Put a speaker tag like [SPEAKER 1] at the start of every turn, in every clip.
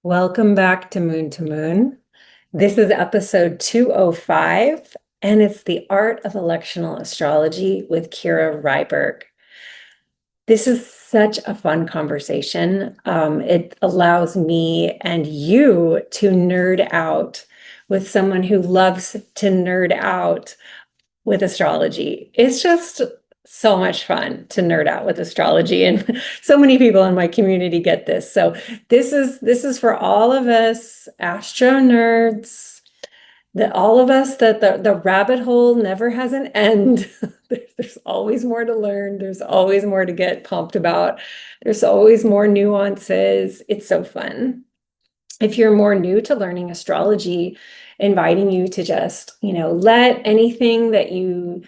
[SPEAKER 1] Welcome back to Moon to Moon. This is episode 205, and it's the art of electional astrology with Kira Rehberg. This is such a fun conversation. It allows me and you to nerd out with someone who loves to nerd out with astrology. It's just so much fun to nerd out with astrology, and so many people in my community get this. So this is for all of us astro nerds, that all of us that the rabbit hole never has an end. There's always more to learn. There's always more to get pumped about. There's always more nuances. It's so fun. If you're more new to learning astrology, inviting you to just, let anything that you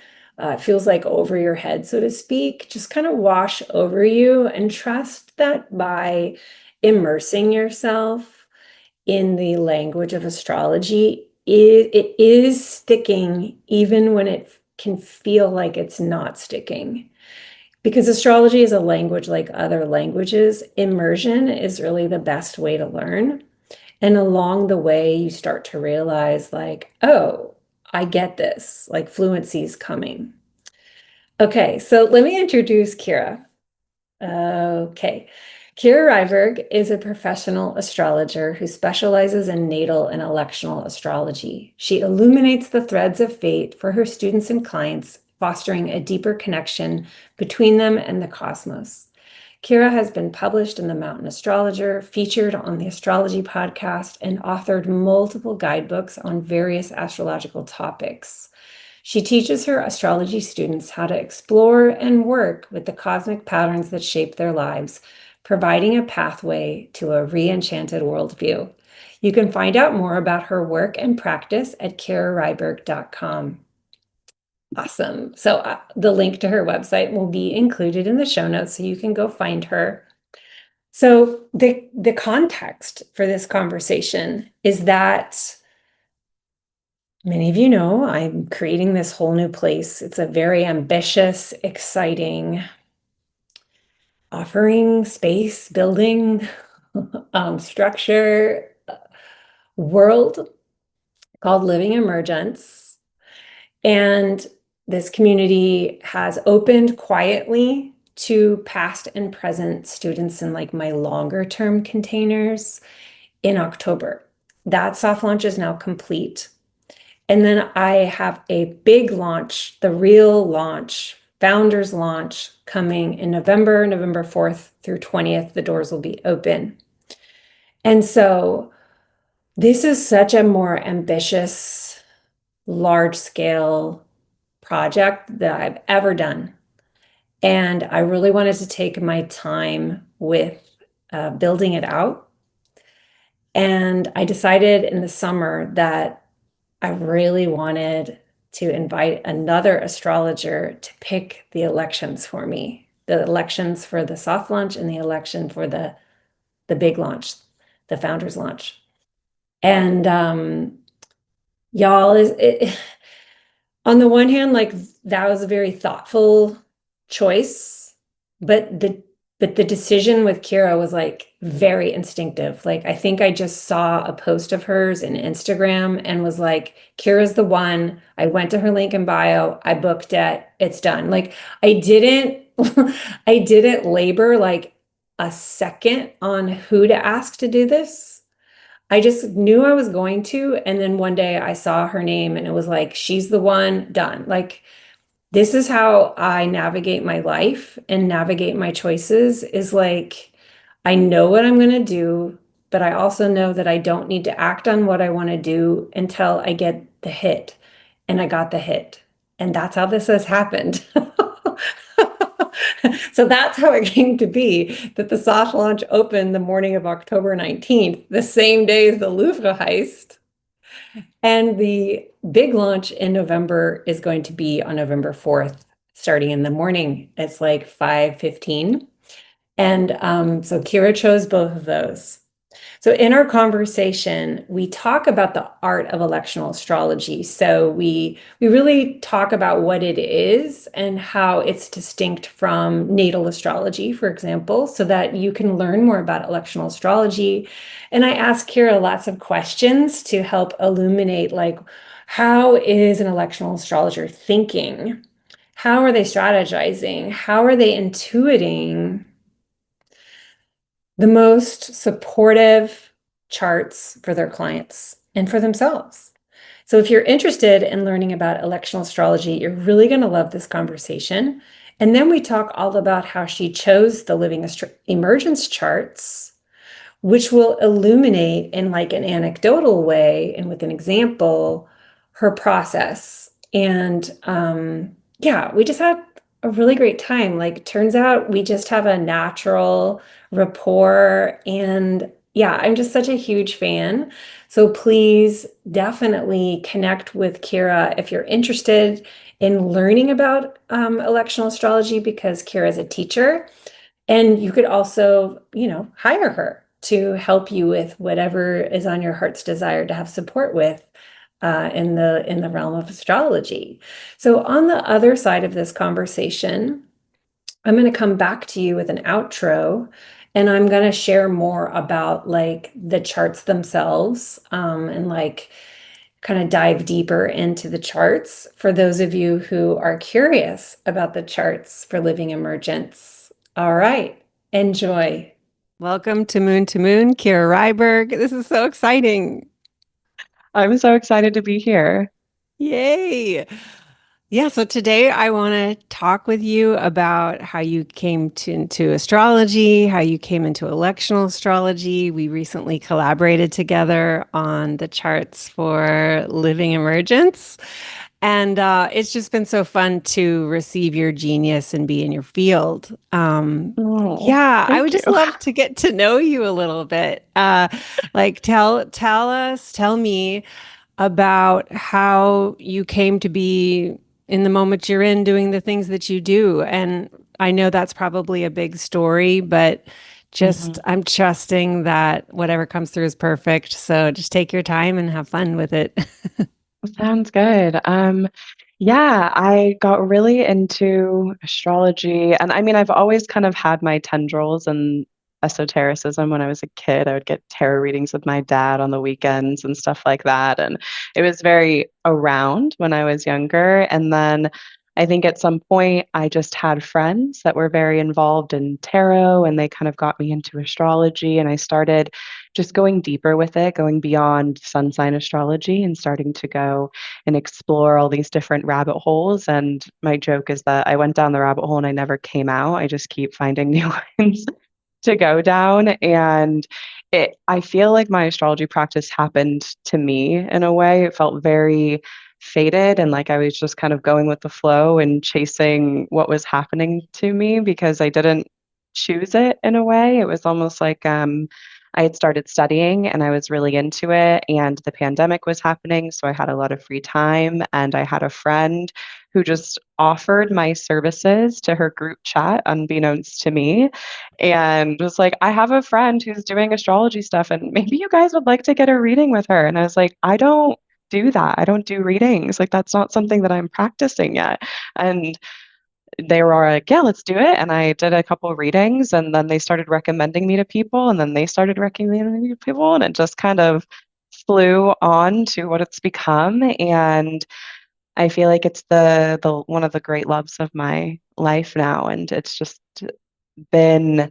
[SPEAKER 1] feels like over your head, so to speak, just kind of wash over you, and trust that by immersing yourself in the language of astrology, it is sticking even when it can feel like it's not sticking. Because astrology is a language like other languages. Immersion is really the best way to learn. And along the way, you start to realize, like, oh, I get this, like fluency is coming. Okay, so let me introduce Kira. Okay. Kira Ryberg is a professional astrologer who specializes in natal and electional astrology. She illuminates the threads of fate for her students and clients, fostering a deeper connection between them and the cosmos. Kira has been published in the Mountain Astrologer, featured on the Astrology Podcast, and authored multiple guidebooks on various astrological topics. She teaches her astrology students how to explore and work with the cosmic patterns that shape their lives, providing a pathway to a re-enchanted worldview. You can find out more about her work and practice at kiraryberg.com. Awesome. So the link to her website will be included in the show notes, so you can go find her. So the context for this conversation is that many of you know I'm creating this whole new place. It's a very ambitious, exciting, offering space, building, structure, world called Living Emergence. And this community has opened quietly to past and present students in like my longer term containers in October. That soft launch is now complete. And then I have a big launch, the real launch, founders launch, coming in November 4th through 20th. The doors will be open. And so this is such a more ambitious, large scale project that I've ever done. And I really wanted to take my time with building it out. And I decided in the summer that I really wanted to invite another astrologer to pick the elections for me, the elections for the soft launch and the election for the big launch, the founders launch. And y'all, on the one hand, like, that was a very thoughtful choice, but the decision with Kira was like very instinctive. Like, I think I just saw a post of hers in Instagram and was like, Kira's the one. I went to her link in bio, I booked it, it's done. Like, I didn't I didn't labor like a second on who to ask to do this. I just knew I was going to. And then one day I saw her name and it was like, she's the one, done. Like, this is how I navigate my life and navigate my choices, is like, I know what I'm going to do, but I also know that I don't need to act on what I want to do until I get the hit. And I got the hit. And that's how this has happened. So that's how it came to be, that the soft launch opened the morning of October 19th, the same day as the Louvre heist. And the big launch in November is going to be on November 4th, starting in the morning. It's like 5:15. And so Kira chose both of those. So in our conversation, we talk about the art of electional astrology. So we really talk about what it is and how it's distinct from natal astrology, for example, so that you can learn more about electional astrology. And I ask Kira lots of questions to help illuminate, like, how is an electional astrologer thinking? How are they strategizing? How are they intuiting the most supportive charts for their clients and for themselves? So if you're interested in learning about electional astrology, you're really going to love this conversation. And then we talk all about how she chose the living emergence charts, which will illuminate in like an anecdotal way and with an example her process. And yeah, we just had a really great time. Like, turns out we just have a natural rapport. And yeah, I'm just such a huge fan. So please definitely connect with Kira if you're interested in learning about electional astrology, because Kira is a teacher. And you could also, hire her to help you with whatever is on your heart's desire to have support with in the realm of astrology. So on the other side of this conversation, I'm going to come back to you with an outro, and I'm going to share more about like the charts themselves, and like kind of dive deeper into the charts for those of you who are curious about the charts for living emergence. All right, enjoy. Welcome to Moon, Kira Rehberg. This is so exciting.
[SPEAKER 2] I'm so excited to be here.
[SPEAKER 1] Yay. Yeah, so today I want to talk with you about how you came into astrology, how you came into electional astrology. We recently collaborated together on the charts for living emergence. And it's just been so fun to receive your genius and be in your field.
[SPEAKER 2] Oh,
[SPEAKER 1] Yeah, I
[SPEAKER 2] thank
[SPEAKER 1] would
[SPEAKER 2] you.
[SPEAKER 1] just love to get to know you a little bit. Like, tell me about how you came to be in the moment you're in doing the things that you do. And I know that's probably a big story, but just
[SPEAKER 2] Mhm.
[SPEAKER 1] I'm trusting that whatever comes through is perfect. So just take your time and have fun with it.
[SPEAKER 2] Sounds good. Yeah, I got really into astrology, and I mean, I've always kind of had my tendrils in esotericism. When I was a kid, I would get tarot readings with my dad on the weekends and stuff like that, and it was very around when I was younger. And then I think at some point I just had friends that were very involved in tarot, and they kind of got me into astrology, and I started just going deeper with it, going beyond sun sign astrology and starting to go and explore all these different rabbit holes. And my joke is that I went down the rabbit hole and I never came out. I just keep finding new ones to go down. And I feel like my astrology practice happened to me in a way. It felt very fated and like I was just kind of going with the flow and chasing what was happening to me because I didn't choose it in a way. It was almost like I had started studying and I was really into it, and the pandemic was happening. So I had a lot of free time, and I had a friend who just offered my services to her group chat, unbeknownst to me, and was like, I have a friend who's doing astrology stuff, and maybe you guys would like to get a reading with her. And I was like, I don't do that. I don't do readings. Like, that's not something that I'm practicing yet. And they were like, yeah, let's do it. And I did a couple of readings, and then they started recommending me to people, and then they started recommending me to people, and it just kind of flew on to what it's become. And I feel like it's the one of the great loves of my life now. And it's just been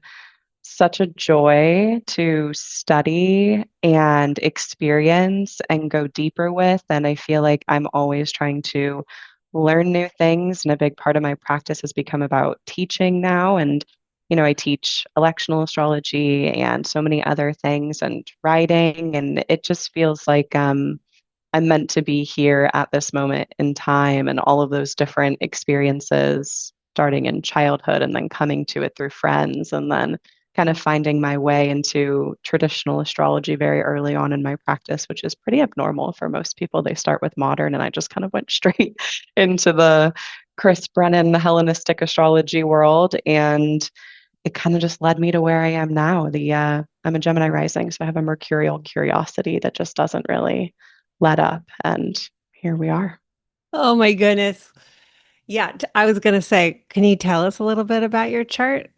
[SPEAKER 2] such a joy to study and experience and go deeper with. And I feel like I'm always trying to learn new things. And a big part of my practice has become about teaching now. And, I teach electional astrology and so many other things and writing. And it just feels like I'm meant to be here at this moment in time and all of those different experiences, starting in childhood and then coming to it through friends and then kind of finding my way into traditional astrology very early on in my practice, which is pretty abnormal for most people. They start with modern, and I just kind of went straight into the Chris Brennan Hellenistic astrology world. And it kind of just led me to where I am now. I'm a Gemini rising, so I have a mercurial curiosity that just doesn't really let up. And here we are.
[SPEAKER 1] Oh my goodness. Yeah, I was gonna say, can you tell us a little bit about your chart?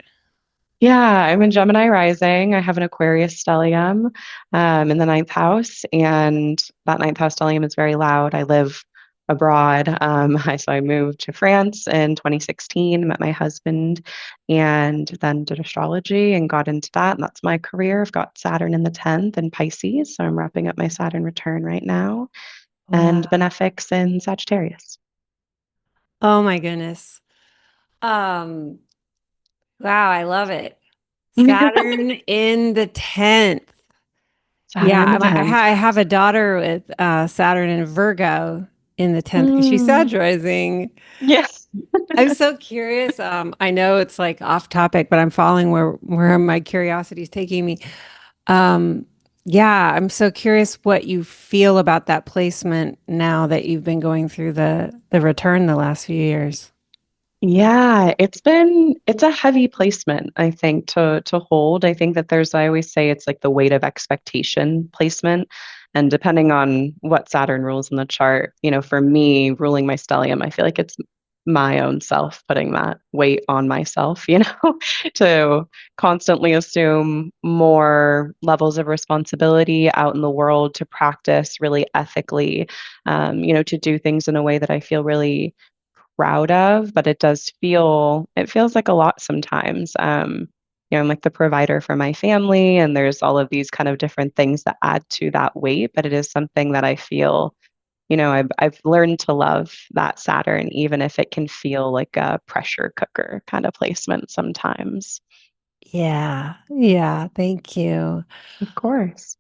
[SPEAKER 2] Yeah, I'm in Gemini rising. I have an Aquarius stellium in the ninth house, and that ninth house stellium is very loud. I live abroad. So I moved to France in 2016, met my husband, and then did astrology and got into that. And that's my career. I've got Saturn in the 10th in Pisces, so I'm wrapping up my Saturn return right now, and
[SPEAKER 1] Wow.
[SPEAKER 2] benefics in Sagittarius.
[SPEAKER 1] Oh my goodness. Um, wow, I love it. Saturn in the 10th.
[SPEAKER 2] Saturn
[SPEAKER 1] Yeah,
[SPEAKER 2] in the
[SPEAKER 1] I
[SPEAKER 2] 10th.
[SPEAKER 1] have a daughter with Saturn and Virgo in the 10th because she's
[SPEAKER 2] Mm,
[SPEAKER 1] Sag rising.
[SPEAKER 2] yes.
[SPEAKER 1] I'm so curious. I know it's like off topic, but I'm following where my curiosity is taking me. Um, yeah, I'm so curious what you feel about that placement now that you've been going through the return the last few years.
[SPEAKER 2] Yeah, it's a heavy placement, I think, to hold. I think that I always say it's like the weight of expectation placement. And depending on what Saturn rules in the chart, for me, ruling my stellium, I feel like it's my own self putting that weight on myself, to constantly assume more levels of responsibility out in the world, to practice really ethically, to do things in a way that I feel really proud of, but it feels like a lot sometimes. I'm like the provider for my family, and there's all of these kind of different things that add to that weight, but it is something that I feel, I've learned to love that Saturn, even if it can feel like a pressure cooker kind of placement sometimes.
[SPEAKER 1] Yeah, yeah, thank you.
[SPEAKER 2] Of course.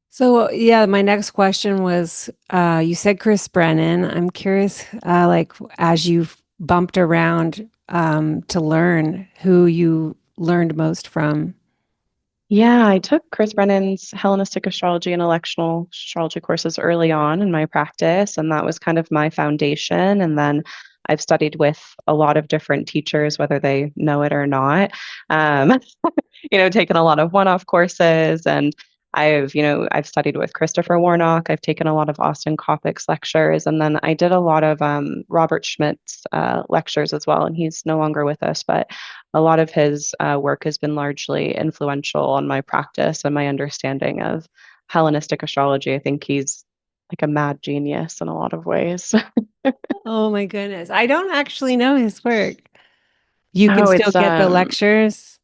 [SPEAKER 1] So, yeah, my next question was you said Chris Brennan. I'm curious, like, as you've bumped around to learn who you learned most from.
[SPEAKER 2] Yeah, I took Chris Brennan's Hellenistic astrology and electional astrology courses early on in my practice, and that was kind of my foundation. And then I've studied with a lot of different teachers, whether they know it or not. Um, taken a lot of one-off courses, and I've studied with Christopher Warnock. I've taken a lot of Austin Coppock's lectures, and then I did a lot of Robert Schmidt's lectures as well. And he's no longer with us, but a lot of his work has been largely influential on my practice and my understanding of Hellenistic astrology. I think he's like a mad genius in a lot of ways.
[SPEAKER 1] Oh my goodness. I don't actually know his work. You can
[SPEAKER 2] Oh,
[SPEAKER 1] still
[SPEAKER 2] it's
[SPEAKER 1] get the lectures.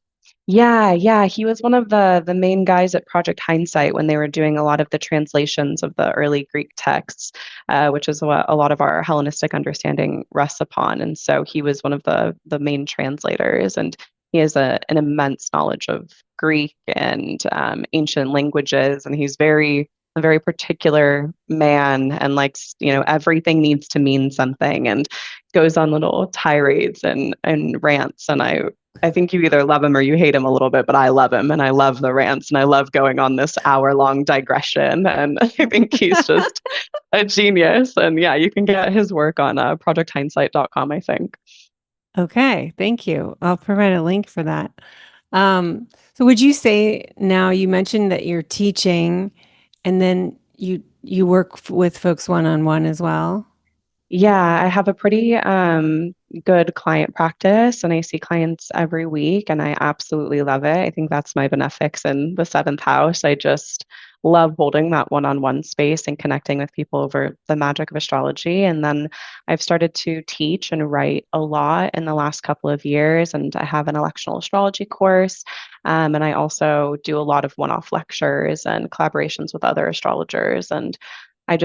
[SPEAKER 2] yeah. He was one of the main guys at Project Hindsight when they were doing a lot of the translations of the early Greek texts, which is what a lot of our Hellenistic understanding rests upon. And so he was one of the main translators, and he has an immense knowledge of Greek and ancient languages, and he's a very particular man, and likes, everything needs to mean something, and goes on little tirades and rants. And I think you either love him or you hate him a little bit, but I love him and I love the rants and I love going on this hour-long digression. And I think he's just a genius. And yeah, you can get his work on projecthindsight.com, I think.
[SPEAKER 1] Okay, thank you. I'll provide a link for that. So would you say now you mentioned that you're teaching and then you work with folks one-on-one as well?
[SPEAKER 2] Yeah, I have a pretty good client practice and I see clients every week and I absolutely love it. I think that's my benefics in the seventh house. I just love holding that one-on-one space and connecting with people over the magic of astrology. And then I've started to teach and write a lot in the last couple of years. And I have an electional astrology course. And I also do a lot of one-off lectures and collaborations with other astrologers. And I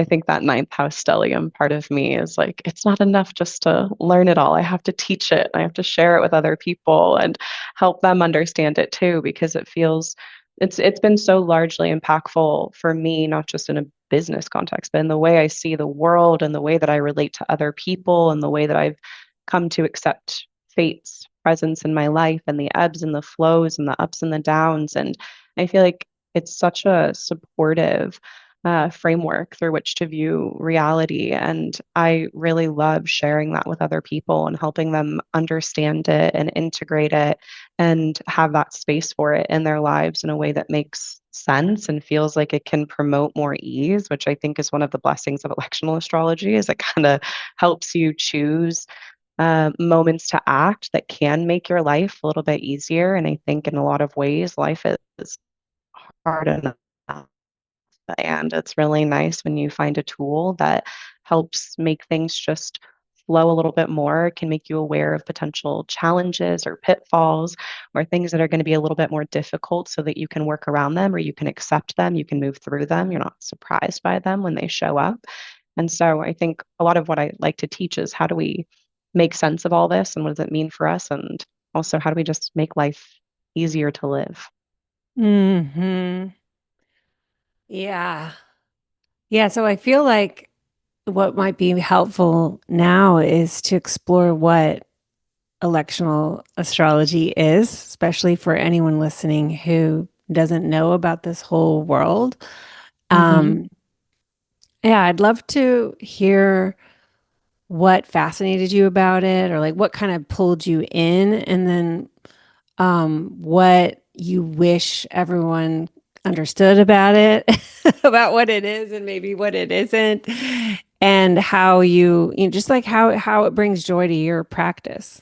[SPEAKER 2] think that ninth house stellium part of me is like, it's not enough just to learn it all. I have to teach it. I have to share it with other people and help them understand it too, because it's been so largely impactful for me, not just in a business context, but in the way I see the world and the way that I relate to other people and the way that I've come to accept fate's presence in my life and the ebbs and the flows and the ups and the downs. And I feel like it's such a supportive framework through which to view reality. And I really love sharing that with other people and helping them understand it and integrate it and have that space for it in their lives in a way that makes sense and feels like it can promote more ease, which I think is one of the blessings of electional astrology, is it kind of helps you choose moments to act that can make your life a little bit easier. And I think in a lot of ways, life is hard enough. And it's really nice when you find a tool that helps make things just flow a little bit more, can make you aware of potential challenges or pitfalls or things that are going to be a little bit more difficult so that you can work around them or you can accept them, you can move through them. You're not surprised by them when they show up. And so I think a lot of what I like to teach is how do we make sense of all this and what does it mean for us? And also, how do we just make life easier to live?
[SPEAKER 1] Hmm. Yeah. Yeah. So I feel like what might be helpful now is to explore what electional astrology is, especially for anyone listening who doesn't know about this whole world.
[SPEAKER 2] Hmm.
[SPEAKER 1] Um, yeah, I'd love to hear what fascinated you about it or like what kind of pulled you in, and then what you wish everyone understood about it, about what it is and maybe what it isn't, and how you know, just like how it brings joy to your practice.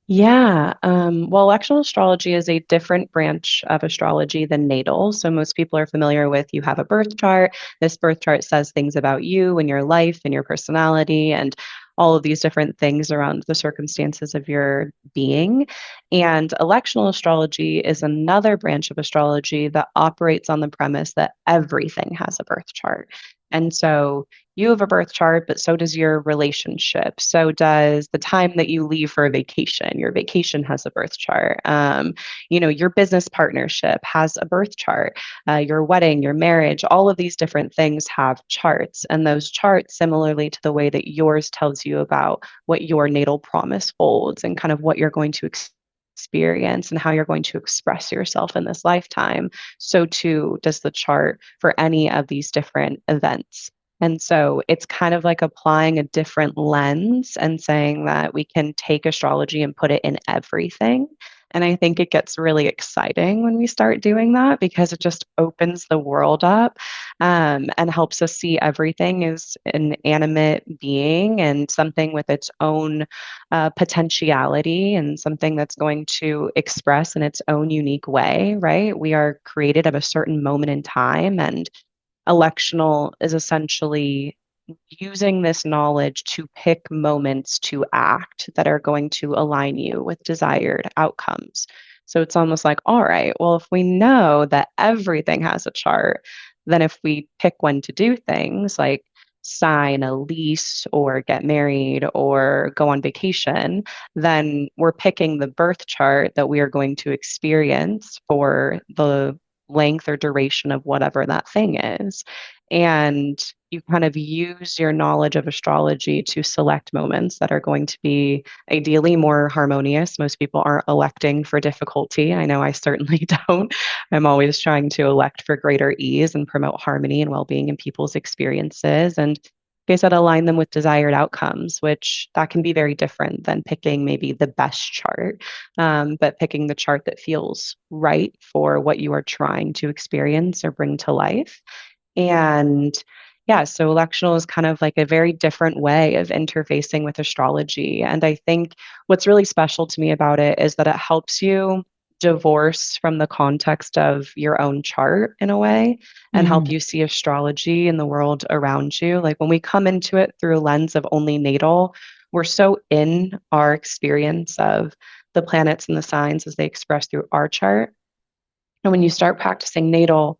[SPEAKER 2] Yeah. Well, electional astrology is a different branch of astrology than natal. So most people are familiar with you have a birth chart. This birth chart says things about you and your life and your personality and all of these different things around the circumstances of your being. And electional astrology is another branch of astrology that operates on the premise that everything has a birth chart. And so you have a birth chart, but so does your relationship. So does the time that you leave for a vacation. Your vacation has a birth chart. Your business partnership has a birth chart. Your wedding, your marriage, all of these different things have charts. And those charts, similarly to the way that yours tells you about what your natal promise holds and kind of what you're going to experience and how you're going to express yourself in this lifetime, so too does the chart for any of these different events. And so it's kind of like applying a different lens and saying that we can take astrology and put it in everything. And I think it gets really exciting when we start doing that because it just opens the world up, and helps us see everything as an animate being and something with its own potentiality and something that's going to express in its own unique way, right? We are created at a certain moment in time, and electional is essentially using this knowledge to pick moments to act that are going to align you with desired outcomes. So it's almost like, all right, well, if we know that everything has a chart, then if we pick when to do things like sign a lease or get married or go on vacation, then we're picking the birth chart that we are going to experience for the length or duration of whatever that thing is. And you kind of use your knowledge of astrology to select moments that are going to be ideally more harmonious. Most people aren't electing for difficulty. I know I certainly don't. I'm always trying to elect for greater ease and promote harmony and well-being in people's experiences. And like I said, align them with desired outcomes, which that can be very different than picking maybe the best chart, but picking the chart that feels right for what you are trying to experience or bring to life. And yeah, so electional is kind of like a very different way of interfacing with astrology. And I think what's really special to me about it is that it helps you divorce from the context of your own chart in a way and help
[SPEAKER 1] Mhm.
[SPEAKER 2] you see astrology and the world around you. Like when we come into it through a lens of only natal, we're so in our experience of the planets and the signs as they express through our chart. And when you start practicing natal,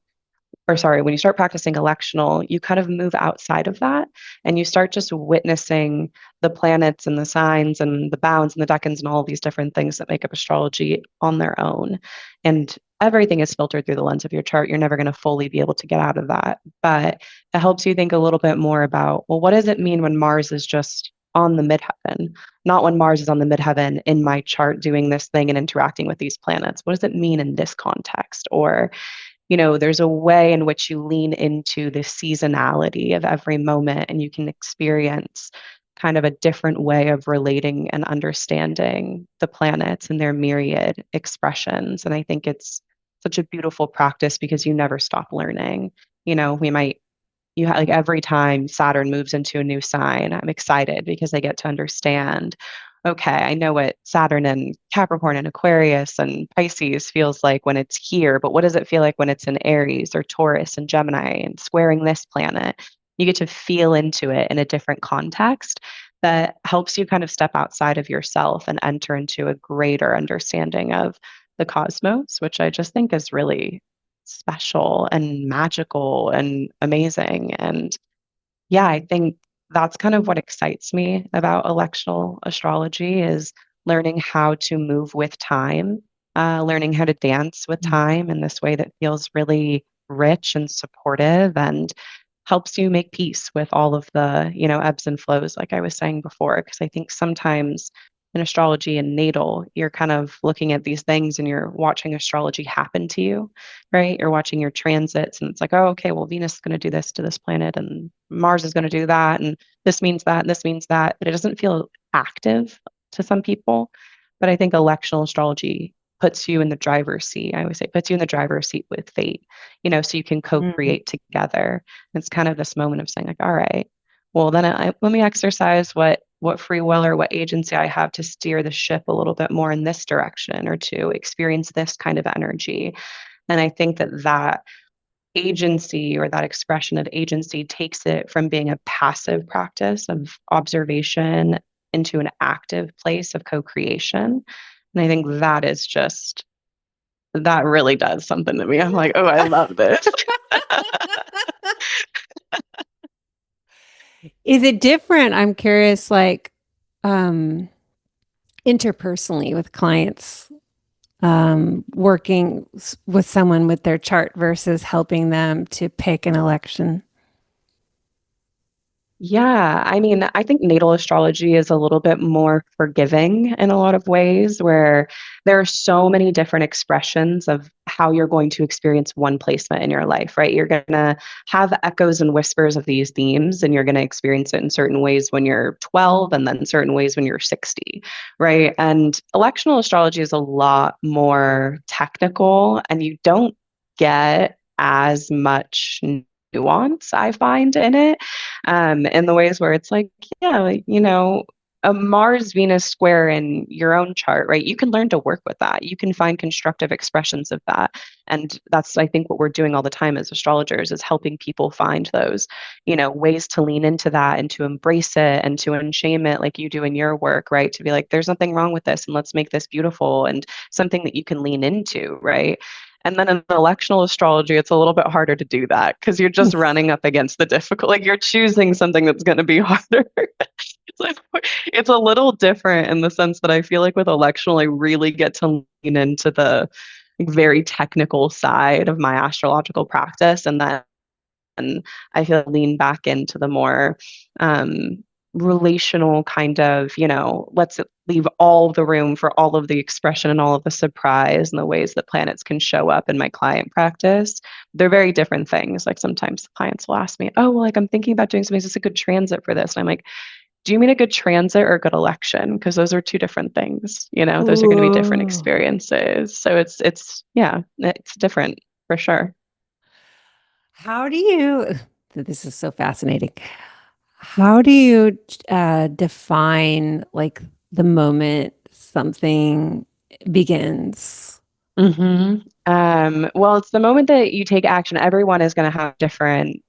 [SPEAKER 2] or sorry, when you start practicing electional, you kind of move outside of that and you start just witnessing the planets and the signs and the bounds and the decans and all these different things that make up astrology on their own. And everything is filtered through the lens of your chart. You're never going to fully be able to get out of that. But it helps you think a little bit more about, well, what does it mean when Mars is just on the midheaven, not when Mars is on the midheaven in my chart doing this thing and interacting with these planets? What does it mean in this context? Or there's a way in which you lean into the seasonality of every moment and you can experience kind of a different way of relating and understanding the planets and their myriad expressions. And I think it's such a beautiful practice because you never stop learning. We might you have like every time Saturn moves into a new sign, I'm excited because I get to understand, okay, I know what Saturn and Capricorn and Aquarius and Pisces feels like when it's here, but what does it feel like when it's in Aries or Taurus and Gemini and squaring this planet? You get to feel into it in a different context that helps you kind of step outside of yourself and enter into a greater understanding of the cosmos, which I just think is really special and magical and amazing. And yeah, I think that's kind of what excites me about electional astrology is learning how to move with time, learning how to dance with time in this way that feels really rich and supportive and helps you make peace with all of the, ebbs and flows, like I was saying before. Because I think sometimes in astrology and natal, you're kind of looking at these things and you're watching astrology happen to you, right? You're watching your transits and it's like, oh, okay, well, Venus is going to do this to this planet and Mars is going to do that. And this means that and this means that. But it doesn't feel active to some people. But I think electional astrology puts you in the driver's seat. I always say puts you in the driver's seat with fate, so you can
[SPEAKER 1] Mm.
[SPEAKER 2] co-create together. It's kind of this moment of saying like, all right, well, then let me exercise what free will or what agency I have to steer the ship a little bit more in this direction or to experience this kind of energy. And I think that agency or that expression of agency takes it from being a passive practice of observation into an active place of co-creation. And I think that really does something to me. I'm like, oh, I love this.
[SPEAKER 1] Is it different? I'm curious, like, um, interpersonally with clients, working with someone with their chart versus helping them to pick an election.
[SPEAKER 2] Yeah, I mean, I think natal astrology is a little bit more forgiving in a lot of ways, where there are so many different expressions of how you're going to experience one placement in your life, right? You're going to have echoes and whispers of these themes, and you're going to experience it in certain ways when you're 12 and then certain ways when you're 60, right? And electional astrology is a lot more technical, and you don't get as much nuance, I find, in it in the ways where it's like, yeah, like, a Mars Venus square in your own chart, right? You can learn to work with that. You can find constructive expressions of that. And that's, I think, what we're doing all the time as astrologers is helping people find those, ways to lean into that and to embrace it and to unshame it like you do in your work, right? To be like, there's nothing wrong with this and let's make this beautiful and something that you can lean into, right? And then in electional astrology, it's a little bit harder to do that because you're just running up against the difficult, like you're choosing something that's going to be harder. It's like, it's a little different in the sense that I feel like with electional, I really get to lean into the very technical side of my astrological practice. And then I feel lean back into the more relational kind of, let's leave all the room for all of the expression and all of the surprise and the ways that planets can show up in my client practice. They're very different things. Like sometimes clients will ask me, oh, well, like I'm thinking about doing something. Is this a good transit for this? And I'm like, do you mean a good transit or a good election? Because those are two different things. Those are going to be different
[SPEAKER 1] Ooh.
[SPEAKER 2] experiences. So yeah, it's different for sure.
[SPEAKER 1] How do you, this is so fascinating. How do you define like the moment something begins?
[SPEAKER 2] Well, it's the moment that you take action. Everyone is going to have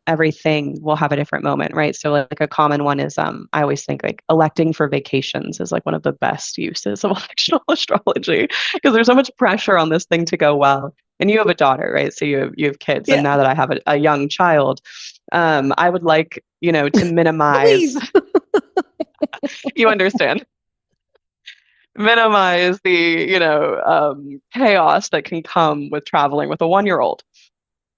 [SPEAKER 2] everything will have a different moment, right? So like a common one is, I always think like electing for vacations is like one of the best uses of electional astrology because there's so much pressure on this thing to go well. And you have a daughter, right? So you have kids. And
[SPEAKER 1] Yeah,
[SPEAKER 2] now that I have a young child, I would like, to minimize,
[SPEAKER 1] please.
[SPEAKER 2] you understand minimize the chaos that can come with traveling with a 1-year-old.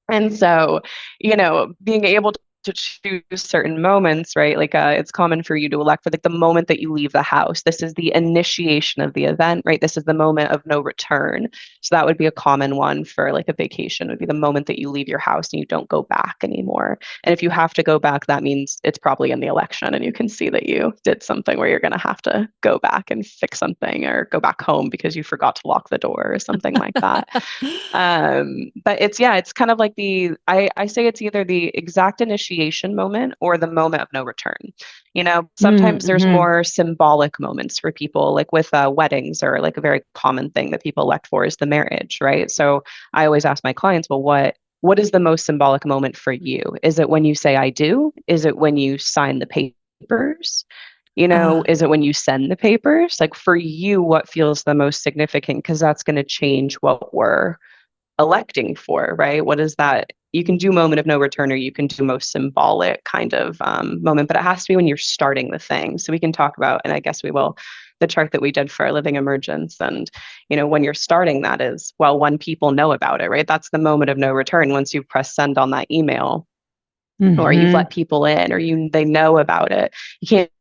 [SPEAKER 2] And so being able to choose certain moments, right? Like it's common for you to elect for like the moment that you leave the house. This is the initiation of the event, right? This is the moment of no return. So that would be a common one for like a vacation would be the moment that you leave your house and you don't go back anymore. And if you have to go back, that means it's probably in the election and you can see that you did something where you're going to have to go back and fix something or go back home because you forgot to lock the door or something like that. But it's yeah, it's kind of like I say it's either the exact initiation moment or the moment of no return. You know, sometimes there's
[SPEAKER 1] Mm-hmm.
[SPEAKER 2] more symbolic moments for people, like with weddings or like a very common thing that people elect for is the marriage, right? So I always ask my clients, well, what is the most symbolic moment for you? Is it when you say I do? Is it when you sign the papers? You know,
[SPEAKER 1] Uh,
[SPEAKER 2] is it when you send the papers? Like for you, what feels the most significant? Because that's going to change what we're electing for, right? What is that? You can do moment of no return or you can do most symbolic kind of moment, but it has to be when you're starting the thing. So we can talk about, and I guess we will, the chart that we did for our living emergence. And, you know, when you're starting that is, well, when people know about it, right? That's the moment of no return. Once you press send on that email or you've
[SPEAKER 1] mm-hmm.
[SPEAKER 2] let people in or they know about it, you can't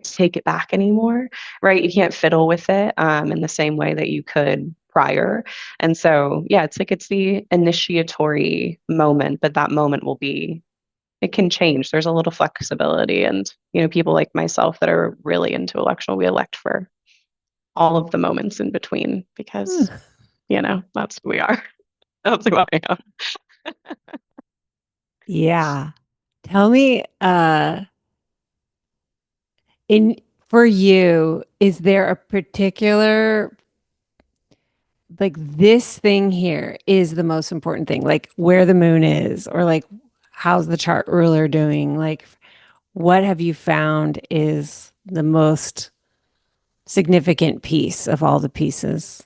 [SPEAKER 2] take it back anymore, right? You can't fiddle with it in the same way that you could prior. And so, yeah, it's like it's the initiatory moment, but that moment will be, it can change. There's a little flexibility. And, you know, people like myself that are really into electional, we elect for all of the moments in between because, you know, that's who we are. That's who I am.
[SPEAKER 1] Yeah. Tell me, in for you, is there a particular like this thing here is the most important thing, like where the moon is, or like how's the chart ruler doing? Like, what have you found is the most significant piece of all the pieces?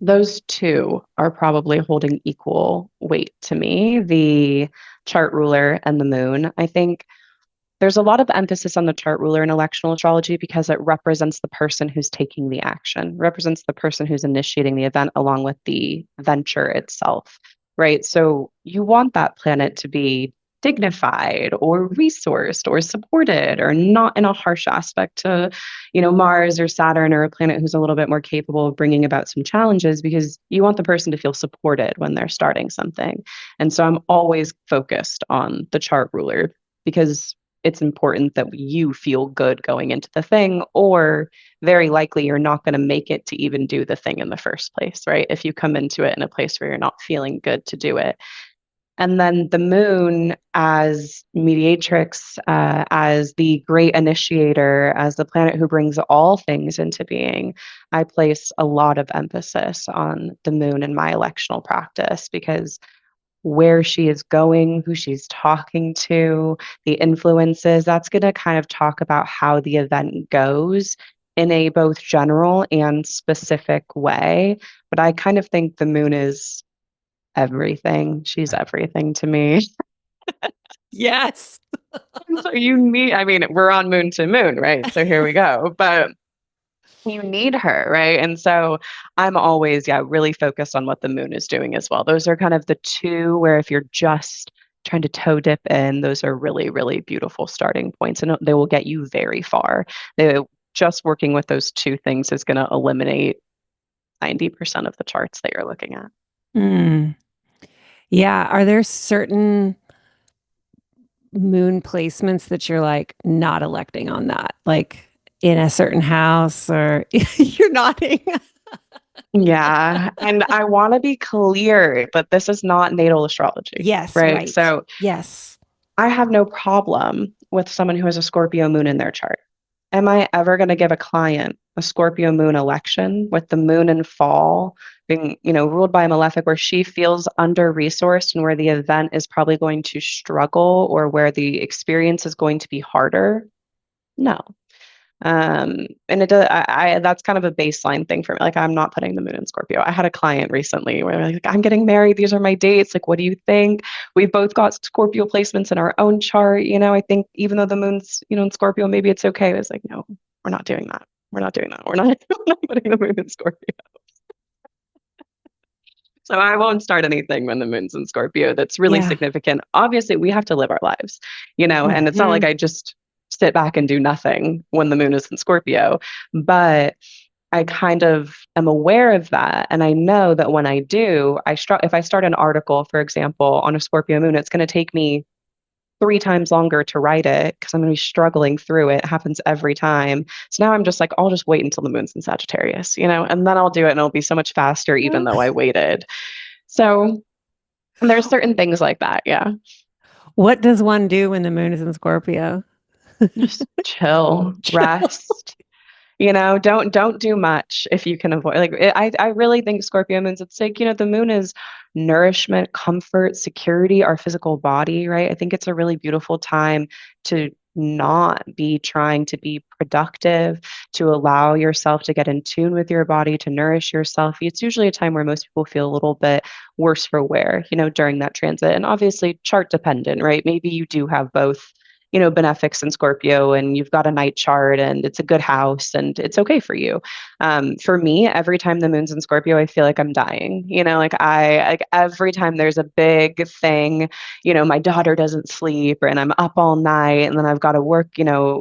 [SPEAKER 2] Those two are probably holding equal weight to me, the chart ruler and the moon. I think there's a lot of emphasis on the chart ruler in electional astrology because it represents the person who's taking the action, represents the person who's initiating the event along with the venture itself, right? So you want that planet to be dignified or resourced or supported or not in a harsh aspect to, you know, Mars or Saturn or a planet who's a little bit more capable of bringing about some challenges because you want the person to feel supported when they're starting something. And so I'm always focused on the chart ruler because it's important that you feel good going into the thing, or very likely you're not going to make it to even do the thing in the first place, right? If you come into it in a place where you're not feeling good to do it. And then the moon as mediatrix, as the great initiator, as the planet who brings all things into being, I place a lot of emphasis on the moon in my electional practice because where she is going, who she's talking to, the influences. That's going to kind of talk about how the event goes in a both general and specific way. But I kind of think the moon is everything. She's everything to me.
[SPEAKER 1] Yes.
[SPEAKER 2] So you need, I mean, we're on moon to moon, right? So here we go. But you need her, right? And so I'm always, yeah, really focused on what the moon is doing as well. Those are kind of the two where if you're just trying to toe dip in, those are really, really beautiful starting points and they will get you very far. They, just working with those two things is going to eliminate 90% of the charts that you're looking at.
[SPEAKER 1] Mm. Yeah. Are there certain moon placements that you're like not electing on that? Like in a certain house or you're nodding?
[SPEAKER 2] Yeah. And I want to be clear that this is not natal astrology,
[SPEAKER 1] Yes,
[SPEAKER 2] right?
[SPEAKER 1] right.
[SPEAKER 2] So
[SPEAKER 1] Yes.
[SPEAKER 2] I have no problem with someone who has a Scorpio moon in their chart. Am I ever going to give a client a Scorpio moon election with the moon in fall being, you know, ruled by a malefic where she feels under resourced and where the event is probably going to struggle or where the experience is going to be harder? No. And it does, that's kind of a baseline thing for me. Like, I'm not putting the moon in Scorpio. I had a client recently where like, I'm getting married. These are my dates. Like, what do you think? We've both got Scorpio placements in our own chart. You know, I think even though the moon's, you know, in Scorpio, maybe it's okay. I was like, no, we're not doing that. We're not doing that. We're not, we're not putting the moon in Scorpio. So I won't start anything when the moon's in Scorpio that's really
[SPEAKER 1] Yeah.
[SPEAKER 2] significant. Obviously, we have to live our lives, and it's not like
[SPEAKER 1] Hmm.
[SPEAKER 2] I just sit back and do nothing when the moon is in Scorpio, but I kind of am aware of that. And I know that when I do, if I start an article, for example, on a Scorpio moon, it's going to take me 3 times longer to write it because I'm going to be struggling through it. It happens every time. So now I'm just like, I'll just wait until the moon's in Sagittarius, and then I'll do it and it'll be so much faster, even though I waited. So there's certain things like that. Yeah.
[SPEAKER 1] What does one do when the moon is in Scorpio?
[SPEAKER 2] Just chill, rest. Don't do much if you can avoid. I really think Scorpio moons. It's like the moon is nourishment, comfort, security, our physical body, right? I think it's a really beautiful time to not be trying to be productive, to allow yourself to get in tune with your body, to nourish yourself. It's usually a time where most people feel a little bit worse for wear, during that transit, and obviously chart dependent, right? Maybe you do have both benefics in Scorpio and you've got a night chart and it's a good house and it's okay for you. For me, every time the moon's in Scorpio, I feel like I'm dying. Like every time there's a big thing, my daughter doesn't sleep and I'm up all night and then I've got to work,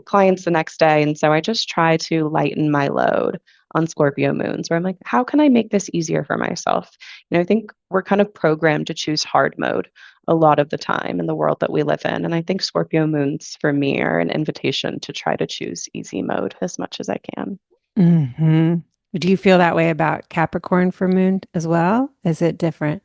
[SPEAKER 2] clients the next day. And so I just try to lighten my load on Scorpio moons where I'm like, how can I make this easier for myself? I think we're kind of programmed to choose hard mode a lot of the time in the world that we live in. And I think Scorpio moons for me are an invitation to try to choose easy mode as much as I can.
[SPEAKER 1] Hmm. Do you feel that way about Capricorn for moon as well? Is it different?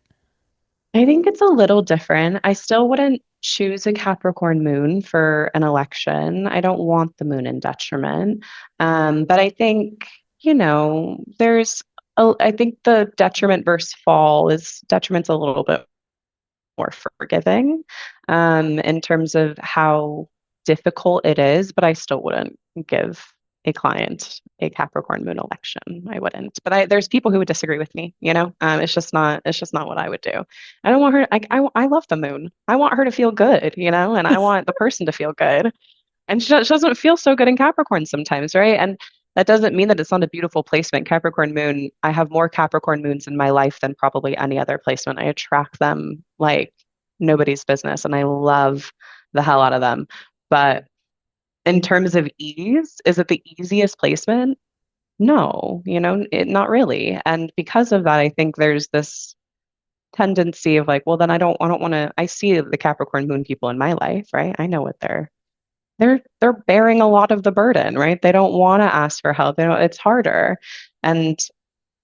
[SPEAKER 2] I think it's a little different. I still wouldn't choose a Capricorn moon for an election. I don't want the moon in detriment. But I think, I think the detriment versus fall is detriment's a little bit more forgiving in terms of how difficult it is, but I still wouldn't give a client a Capricorn moon election. I wouldn't. But there's people who would disagree with me, it's just not what I would do. I don't want her, I love the moon. I want her to feel good, and I want the person to feel good. And she doesn't feel so good in Capricorn sometimes, right? And that doesn't mean that it's not a beautiful placement. Capricorn moon, I have more Capricorn moons in my life than probably any other placement. I attract them like nobody's business, and I love the hell out of them. But in terms of ease, is it the easiest placement? No, not really. And because of that, I think there's this tendency of like, well, then I don't want to. I see the Capricorn moon people in my life, right? I know what they're bearing a lot of the burden, right? They don't want to ask for help. It's harder. And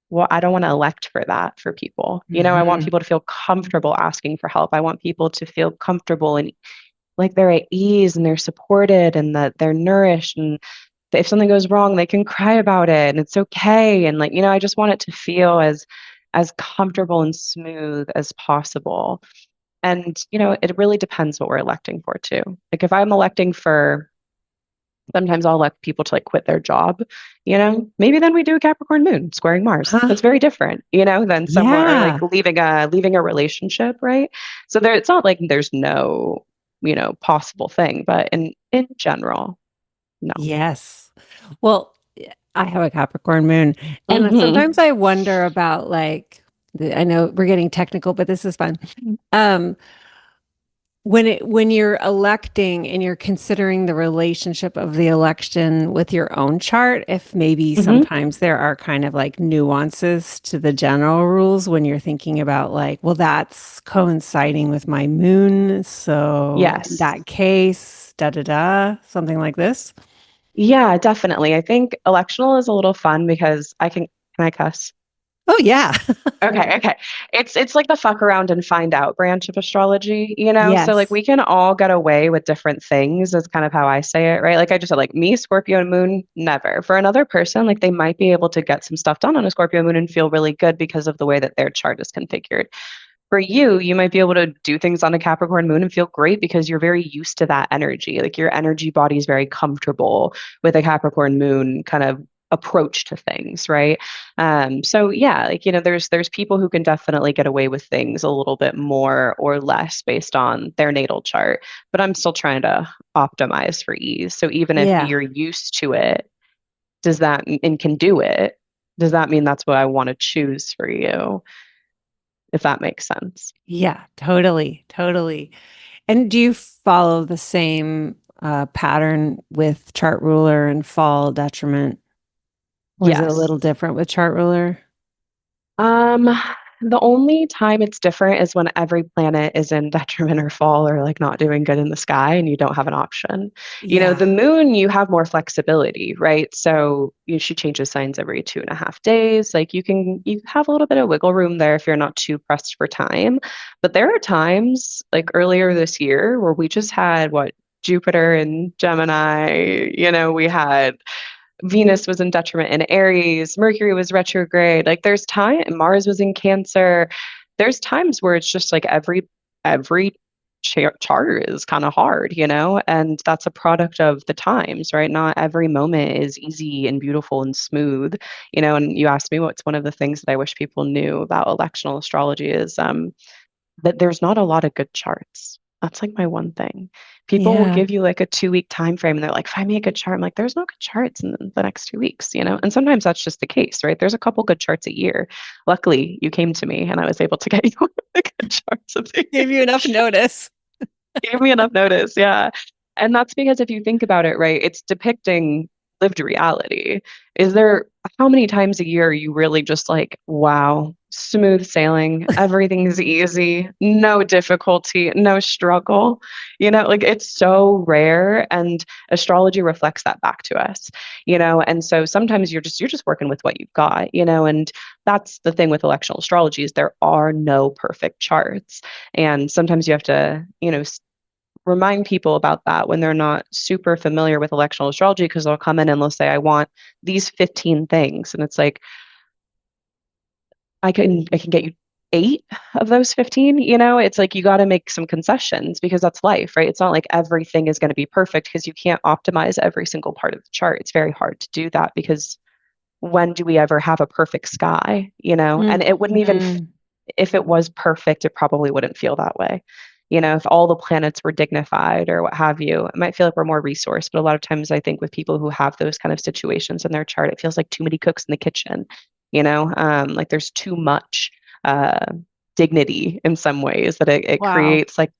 [SPEAKER 2] well, I don't want to elect for that for people. I want
[SPEAKER 1] Hmm.
[SPEAKER 2] people to feel comfortable asking for help. I want people to feel comfortable and like they're at ease and they're supported and that they're nourished and that if something goes wrong, they can cry about it and it's okay. And like, I just want it to feel as comfortable and smooth as possible. And, it really depends what we're electing for too. Like if I'm electing for sometimes I'll elect people to like quit their job, maybe then we do a Capricorn moon squaring Mars.
[SPEAKER 1] Huh?
[SPEAKER 2] That's very different, than someone or like
[SPEAKER 1] Yeah.
[SPEAKER 2] leaving a relationship, right? So it's not like there's no, possible thing, but in general, no.
[SPEAKER 1] Yes. Well, I have a Capricorn moon, and
[SPEAKER 2] Hmm.
[SPEAKER 1] sometimes I wonder about like I know we're getting technical, but this is fun. Um, when you're electing and you're considering the relationship of the election with your own chart, if maybe
[SPEAKER 2] Hmm.
[SPEAKER 1] sometimes there are kind of like nuances to the general rules when you're thinking about like, well, that's coinciding with my moon, so in
[SPEAKER 2] Yes.
[SPEAKER 1] that case, da da da, something like this.
[SPEAKER 2] Yeah, definitely. I think electional is a little fun because can I cuss?
[SPEAKER 1] Oh yeah.
[SPEAKER 2] Okay, okay. It's like the fuck around and find out branch of astrology, So like
[SPEAKER 1] Yes.
[SPEAKER 2] we can all get away with different things is kind of how I say it, right? Like I just said, like me, Scorpio and moon, never. For another person, like they might be able to get some stuff done on a Scorpio moon and feel really good because of the way that their chart is configured. For you, you might be able to do things on a Capricorn moon and feel great because you're very used to that energy. Like your energy body is very comfortable with a Capricorn moon kind of approach to things, right? So yeah, like there's people who can definitely get away with things a little bit more or less based on their natal chart, but I'm still trying to optimize for ease. So even if
[SPEAKER 1] Yeah.
[SPEAKER 2] you're used to it, does that and can do it, does that mean that's what I want to choose for you? if that makes sense.
[SPEAKER 1] Yeah, totally, totally. And do you follow the same pattern with chart ruler and fall detriment? Or is it a
[SPEAKER 2] Yes.
[SPEAKER 1] little different with chart ruler?
[SPEAKER 2] Um, the only time it's different is when every planet is in detriment or fall or like not doing good in the sky and you don't have an option. You know,
[SPEAKER 1] Yeah.
[SPEAKER 2] the moon, you have more flexibility, right? So she changes signs every 2.5 days. Like you have a little bit of wiggle room there if you're not too pressed for time. But there are times like earlier this year where we just had what Jupiter and Gemini, we had Venus was in detriment in Aries, Mercury was retrograde. Like there's time, Mars was in Cancer. There's times where it's just like every chart is kind of hard, and that's a product of the times, right? Not every moment is easy and beautiful and smooth, And you asked me what's one of the things that I wish people knew about electional astrology is that there's not a lot of good charts. That's like my one thing. People will
[SPEAKER 1] Yeah.
[SPEAKER 2] give you like a 2 week time frame and they're like, find me a good chart. I'm like, there's no good charts in the next 2 weeks, And sometimes that's just the case, right? There's a couple good charts a year. Luckily, you came to me and I was able to get you the good charts of the year.
[SPEAKER 1] Gave you enough notice.
[SPEAKER 2] Gave me enough notice, yeah. And that's because if you think about it, right, it's depicting lived reality. Is there how many times a year are you really just like, wow, smooth sailing, everything's easy, no difficulty, no struggle? Like it's so rare and astrology reflects that back to us, and so sometimes you're just working with what you've got, and that's the thing with electional astrology is there are no perfect charts. And sometimes you have to, remind people about that when they're not super familiar with electional astrology because they'll come in and they'll say, I want these 15 things. And it's like, I can get you 8 of those 15, It's like you got to make some concessions because that's life, right? It's not like everything is going to be perfect because you can't optimize every single part of the chart. It's very hard to do that because when do we ever have a perfect sky, And it wouldn't even
[SPEAKER 1] Mhm.
[SPEAKER 2] if it was perfect, it probably wouldn't feel that way. If all the planets were dignified or what have you, it might feel like we're more resourced. But a lot of times, I think with people who have those kind of situations in their chart, it feels like too many cooks in the kitchen, like there's too much uh, dignity in some ways that it
[SPEAKER 1] Wow.
[SPEAKER 2] creates like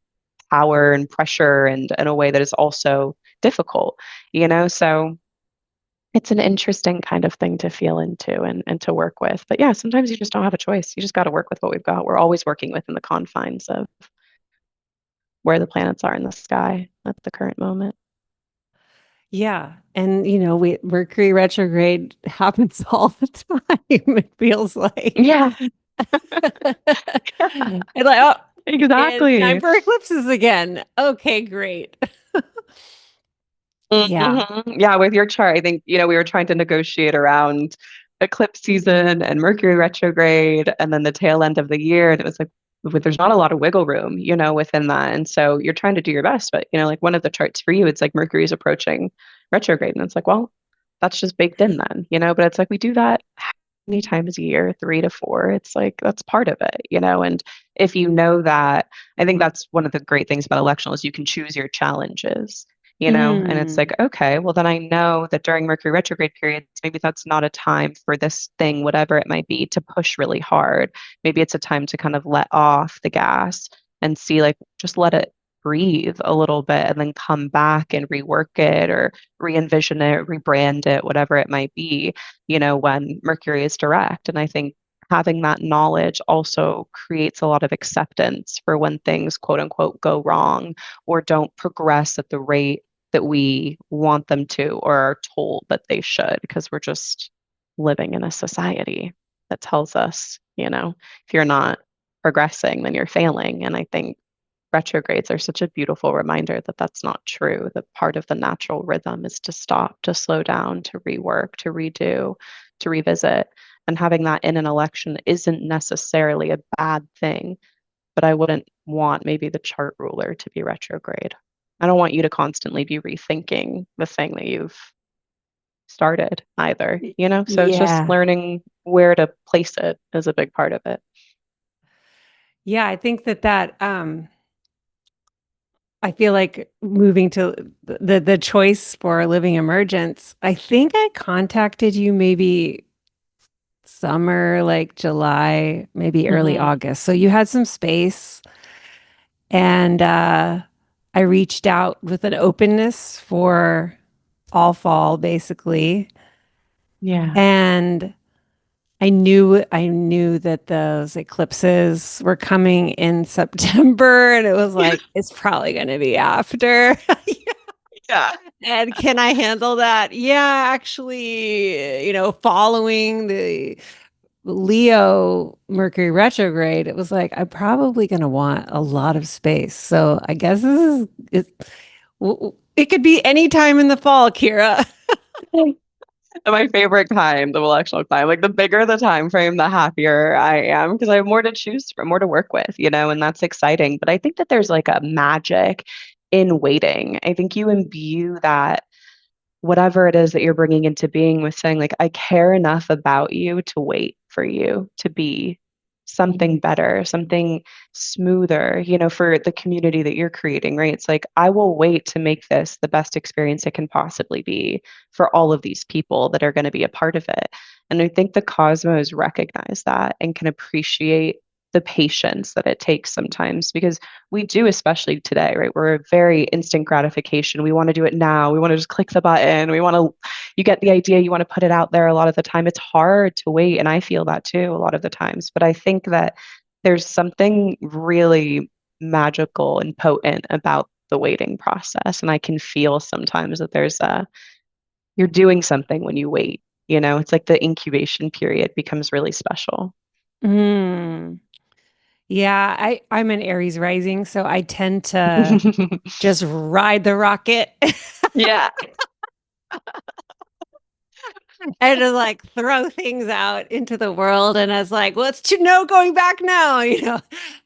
[SPEAKER 2] power and pressure and in a way that is also difficult. So it's an interesting kind of thing to feel into and to work with. But yeah, sometimes you just don't have a choice. You just got to work with what we've got. We're always working within the confines of where the planets are in the sky at the current moment.
[SPEAKER 1] Yeah. And Mercury retrograde happens all the time, it feels like.
[SPEAKER 2] Yeah,
[SPEAKER 1] And like, oh, it's time
[SPEAKER 2] exactly.
[SPEAKER 1] for eclipses again. Okay, great. Yeah.
[SPEAKER 2] Yeah, with your chart, I think, we were trying to negotiate around eclipse season and Mercury retrograde and then the tail end of the year. And it was like, there's not a lot of wiggle room, within that. And so you're trying to do your best. But, like one of the charts for you, it's like Mercury is approaching retrograde. And it's like, well, that's just baked in then, but it's like we do that many times a year, 3 to 4. It's like that's part of it, And if you know that, I think that's one of the great things about electional is you can choose your challenges, and it's
[SPEAKER 1] Mm.
[SPEAKER 2] like, okay, well then I know that during Mercury retrograde periods, maybe that's not a time for this thing, whatever it might be, to push really hard. Maybe it's a time to kind of let off the gas and see like just let it breathe a little bit and then come back and rework it or re-envision it, rebrand it, whatever it might be, when Mercury is direct. And I think having that knowledge also creates a lot of acceptance for when things quote unquote go wrong or don't progress at the rate that we want them to or are told that they should, because we're just living in a society that tells us, if you're not progressing, then you're failing. And I think retrogrades are such a beautiful reminder that that's not true. That part of the natural rhythm is to stop, to slow down, to rework, to redo, to revisit. And having that in an election isn't necessarily a bad thing, but I wouldn't want maybe the chart ruler to be retrograde. I don't want you to constantly be rethinking the thing that you've started either. So it's just
[SPEAKER 1] Yeah.
[SPEAKER 2] learning where to place it is a big part of it.
[SPEAKER 1] Yeah, I think I feel like moving to the choice for living emergence. I think I contacted you maybe summer, like July, maybe early
[SPEAKER 2] Hmm.
[SPEAKER 1] August. So you had some space. And I reached out with an openness for all fall, basically.
[SPEAKER 2] Yeah.
[SPEAKER 1] And I knew that those eclipses were coming in September, and it was like, it's probably going to be after.
[SPEAKER 2] Yeah.
[SPEAKER 1] And can I handle that? Yeah, actually, following the Leo Mercury retrograde, it was like, I'm probably going to want a lot of space. So I guess it could be any time in the fall, Kira.
[SPEAKER 2] My favorite kind of electional climb. Like the bigger the time frame, the happier I am because I have more to choose from, more to work with, and that's exciting. But I think that there's like a magic in waiting. I think you imbue that whatever it is that you're bringing into being with saying like I care enough about you to wait for you to be something better, something smoother, for the community that you're creating, right? It's like I will wait to make this the best experience it can possibly be for all of these people that are going to be a part of it. And I think the cosmos recognize that and can appreciate the patience that it takes sometimes because we do, especially today, right? We're very instant gratification. We want to do it now. We want to just click the button. You get the idea, you want to put it out there a lot of the time. It's hard to wait. And I feel that too a lot of the times. But I think that there's something really magical and potent about the waiting process. And I can feel sometimes that you're doing something when you wait. It's like the incubation period becomes really special.
[SPEAKER 1] Mm. Yeah, I'm an Aries rising, so I tend to just ride the rocket
[SPEAKER 2] Yeah,
[SPEAKER 1] and to like throw things out into the world. And I was like, well, it's to no going back now.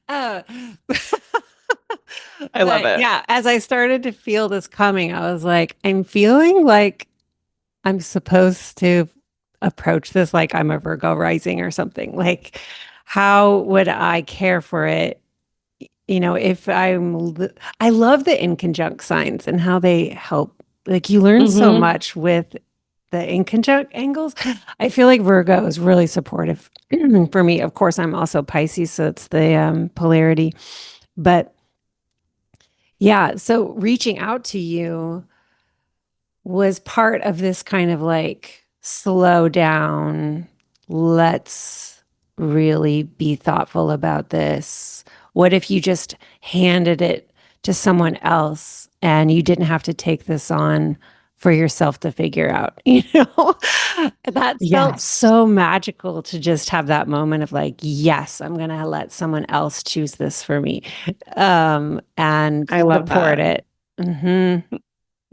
[SPEAKER 1] Uh,
[SPEAKER 2] I love
[SPEAKER 1] but
[SPEAKER 2] it.
[SPEAKER 1] yeah, as I started to feel this coming, I was like, I'm feeling like I'm supposed to approach this like I'm a Virgo rising or something. Like, how would I care for it? If I love the inconjunct signs and how they help. Like, you learn so
[SPEAKER 2] Hmm.
[SPEAKER 1] much with the inconjunct angles. I feel like Virgo is really supportive for me. Of course, I'm also Pisces, so it's the polarity. But yeah, so reaching out to you was part of this kind of like slow down, let's really be thoughtful about this. What if you just handed it to someone else and you didn't have to take this on for yourself to figure out, That felt
[SPEAKER 2] Yes,
[SPEAKER 1] so magical to just have that moment of like, yes, I'm going to let someone else choose this for me, and
[SPEAKER 2] I love
[SPEAKER 1] support
[SPEAKER 2] that.
[SPEAKER 1] it.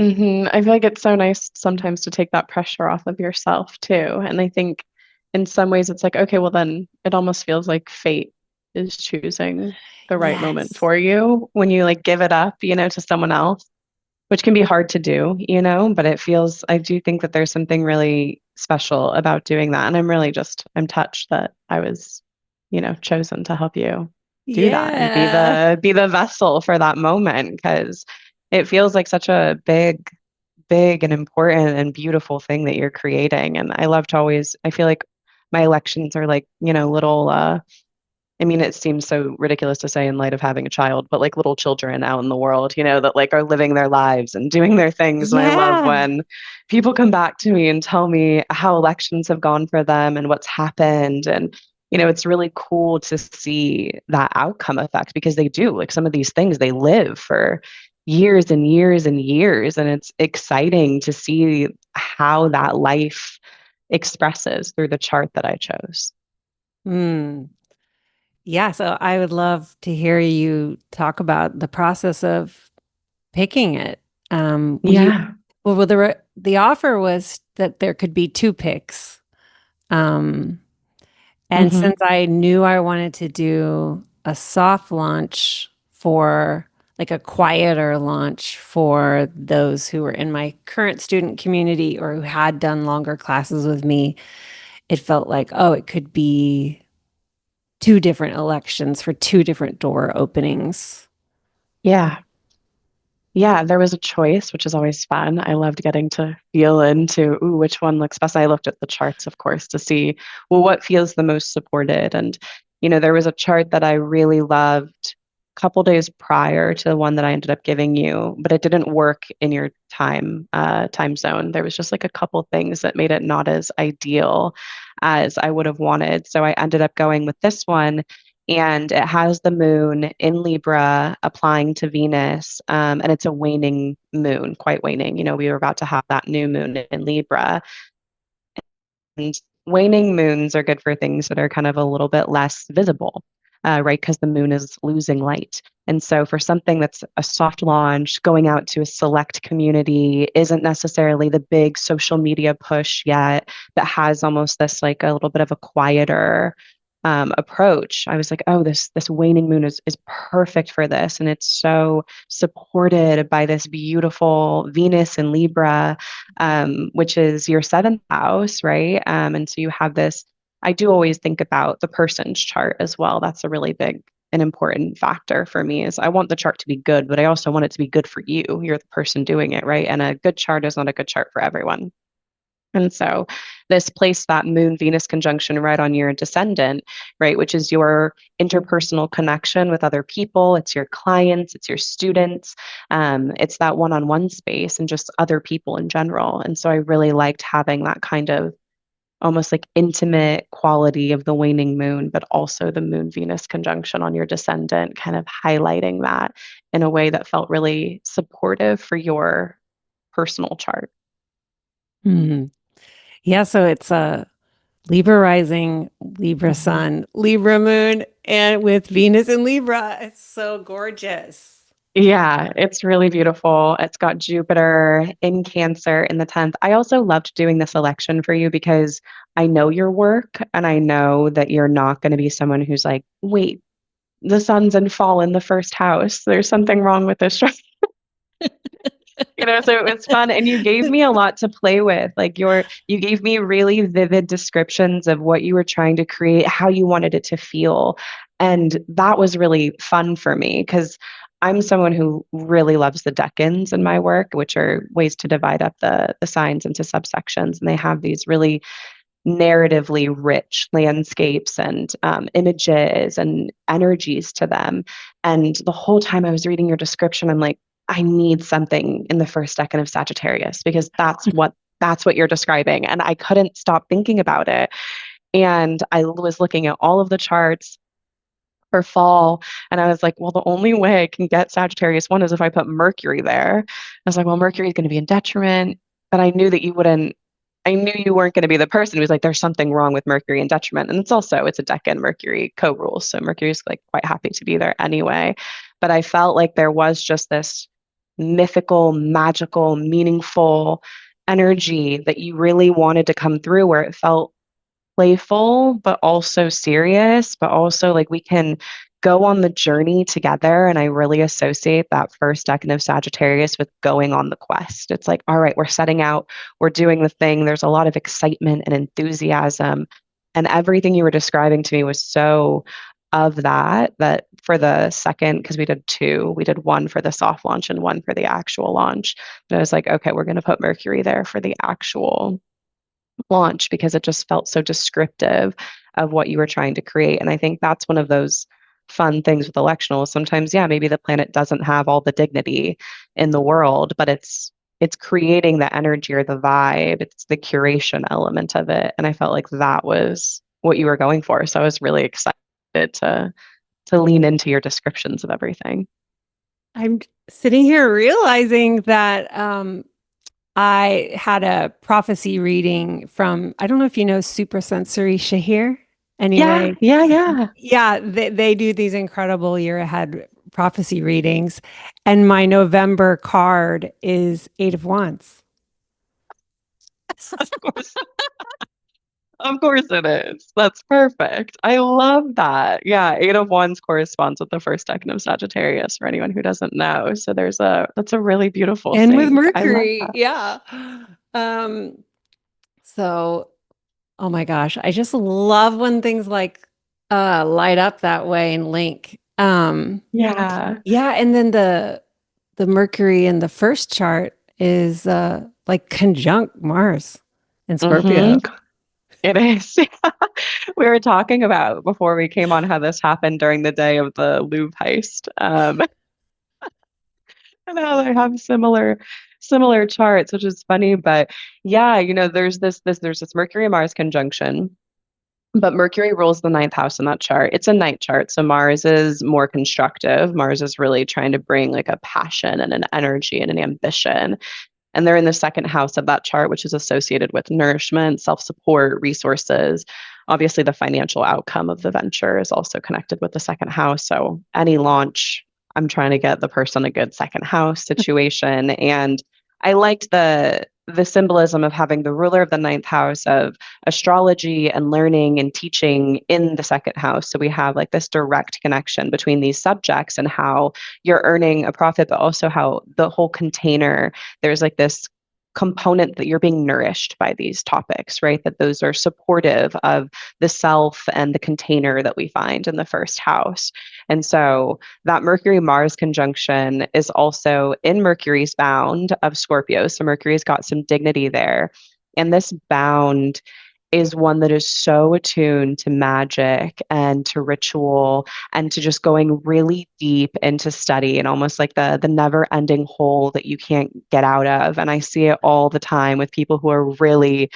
[SPEAKER 1] Hmm.
[SPEAKER 2] I feel like it's so nice sometimes to take that pressure off of yourself too. And I think in some ways it's like, okay, well, then it almost feels like fate is choosing the right moment
[SPEAKER 1] Yes.
[SPEAKER 2] for you when you like give it up, to someone else, which can be hard to do, but I do think that there's something really special about doing that. And I'm touched that I was, chosen to help you do that and be
[SPEAKER 1] Yeah.
[SPEAKER 2] the vessel for that moment because it feels like such a big and important and beautiful thing that you're creating. And I feel like my elections are like, little I mean, it seems so ridiculous to say in light of having a child, but like little children out in the world, that like are living their lives and doing their things. And I love
[SPEAKER 1] Yeah.
[SPEAKER 2] when people come back to me and tell me how elections have gone for them and what's happened. And, it's really cool to see that outcome effect because they do like some of these things, they live for years and years and years. And it's exciting to see how that life expresses through the chart that I chose.
[SPEAKER 1] Hmm. Yeah. So I would love to hear you talk about the process of picking it. We
[SPEAKER 2] Yeah.
[SPEAKER 1] well, the offer was that there could be two picks. Um, and
[SPEAKER 2] Hmm.
[SPEAKER 1] since I knew I wanted to do a soft launch for like a quieter launch for those who were in my current student community or who had done longer classes with me, it felt like, oh, it could be two different elections for two different door openings.
[SPEAKER 2] Yeah. Yeah, there was a choice, which is always fun. I loved getting to feel into, ooh, which one looks best. I looked at the charts, of course, to see, well, what feels the most supported. And, there was a chart that I really loved a couple days prior to the one that I ended up giving you, but it didn't work in your time zone. There was just like a couple things that made it not as ideal as I would have wanted. So I ended up going with this one, and it has the moon in Libra applying to Venus, and it's a waning moon, quite waning. We were about to have that new moon in Libra, and waning moons are good for things that are kind of a little bit less visible, right? Because the moon is losing light. And so, for something that's a soft launch, going out to a select community isn't necessarily the big social media push yet, that has almost this like a little bit of a quieter approach. I was like, oh, this waning moon is perfect for this, and it's so supported by this beautiful Venus in Libra, which is your seventh house, right? And so you have this. I do always think about the person's chart as well. That's a really big and important factor for me is I want the chart to be good, but I also want it to be good for you. You're the person doing it, right? And a good chart is not a good chart for everyone. And so this placed that Moon Venus conjunction right on your descendant, right, which is your interpersonal connection with other people. It's your clients, it's your students, it's that one on one space and just other people in general. And so I really liked having that kind of almost like intimate quality of the waning moon, but also the Moon Venus conjunction on your descendant, kind of highlighting that in a way that felt really supportive for your personal chart.
[SPEAKER 1] Hmm. Yeah, so it's a Libra rising, Libra
[SPEAKER 2] Mhm.
[SPEAKER 1] sun, Libra moon, and with Venus in Libra. It's so gorgeous.
[SPEAKER 2] Yeah, it's really beautiful. It's got Jupiter in Cancer in the 10th. I also loved doing this election for you because I know your work and I know that you're not going to be someone who's like, wait, the sun's in fall in the first house. There's something wrong with this. So it was fun. And you gave me a lot to play with. Like you gave me really vivid descriptions of what you were trying to create, how you wanted it to feel. And that was really fun for me because I'm someone who really loves the decans in my work, which are ways to divide up the signs into subsections. And they have these really narratively rich landscapes and images and energies to them. And the whole time I was reading your description, I'm like, I need something in the first decan of Sagittarius because that's what you're describing. And I couldn't stop thinking about it. And I was looking at all of the charts for fall. And I was like, well, the only way I can get Sagittarius one is if I put Mercury there. I was like, well, Mercury is going to be in detriment. But I knew that you wouldn't, I knew you weren't going to be the person who was like, there's something wrong with Mercury in detriment. And it's a decan Mercury co-rule. So Mercury's like quite happy to be there anyway. But I felt like there was just this mythical, magical, meaningful energy that you really wanted to come through where it felt playful, but also serious, but also like we can go on the journey together. And I really associate that first decan of Sagittarius with going on the quest. It's like, all right, we're setting out, we're doing the thing. There's a lot of excitement and enthusiasm. And everything you were describing to me was so of that for the second, because we did two, we did one for the soft launch and one for the actual launch. And I was like, okay, we're going to put Mercury there for the actual launch because it just felt so descriptive of what you were trying to create. And I think that's one of those fun things with electional. Sometimes, yeah, maybe the planet doesn't have all the dignity in the world, but it's creating the energy or the vibe. It's the curation element of it. And I felt like that was what you were going for. So I was really excited to lean into your descriptions of everything.
[SPEAKER 1] I'm sitting here realizing that I had a prophecy reading from, I don't know if you know Suprasensory Shahir.
[SPEAKER 2] Yeah,
[SPEAKER 1] Anyway,
[SPEAKER 2] yeah, yeah.
[SPEAKER 1] yeah, they do these incredible year ahead prophecy readings. And my November card is Eight of Wands.
[SPEAKER 2] Of course. Of course it is. That's perfect. I love that. Yeah, Eight of Wands corresponds with the first decan of Sagittarius for anyone who doesn't know. So that's a really beautiful
[SPEAKER 1] And with
[SPEAKER 2] sync. I love
[SPEAKER 1] Mercury,
[SPEAKER 2] that.
[SPEAKER 1] yeah. Um, so oh my gosh, I just love when things like light up that way and link.
[SPEAKER 2] Yeah.
[SPEAKER 1] Yeah, and then the the Mercury in the first chart is like conjunct Mars in
[SPEAKER 2] Mm-hmm.
[SPEAKER 1] Scorpio.
[SPEAKER 2] It is. We were talking about before we came on how this happened during the day of the Louvre heist. And how they have similar charts, which is funny. But yeah, there's this Mercury Mars conjunction. But Mercury rules the ninth house in that chart. It's a night chart. So Mars is more constructive. Mars is really trying to bring like a passion and an energy and an ambition. And they're in the second house of that chart, which is associated with nourishment, self support, resources. Obviously, the financial outcome of the venture is also connected with the second house. So, any launch, I'm trying to get the person a good second house situation. And I liked the symbolism of having the ruler of the ninth house of astrology and learning and teaching in the second house. So we have like this direct connection between these subjects and how you're earning a profit, but also how the whole container there's like this component that you're being nourished by these topics, right? That those are supportive of the self and the container that we find in the first house. And so that Mercury Mars conjunction is also in Mercury's bound of Scorpio. So Mercury's got some dignity there. And this bound is one that is so attuned to magic and to ritual and to just going really deep into study and almost like the never ending hole that you can't get out of. And I see it all the time with people who are really,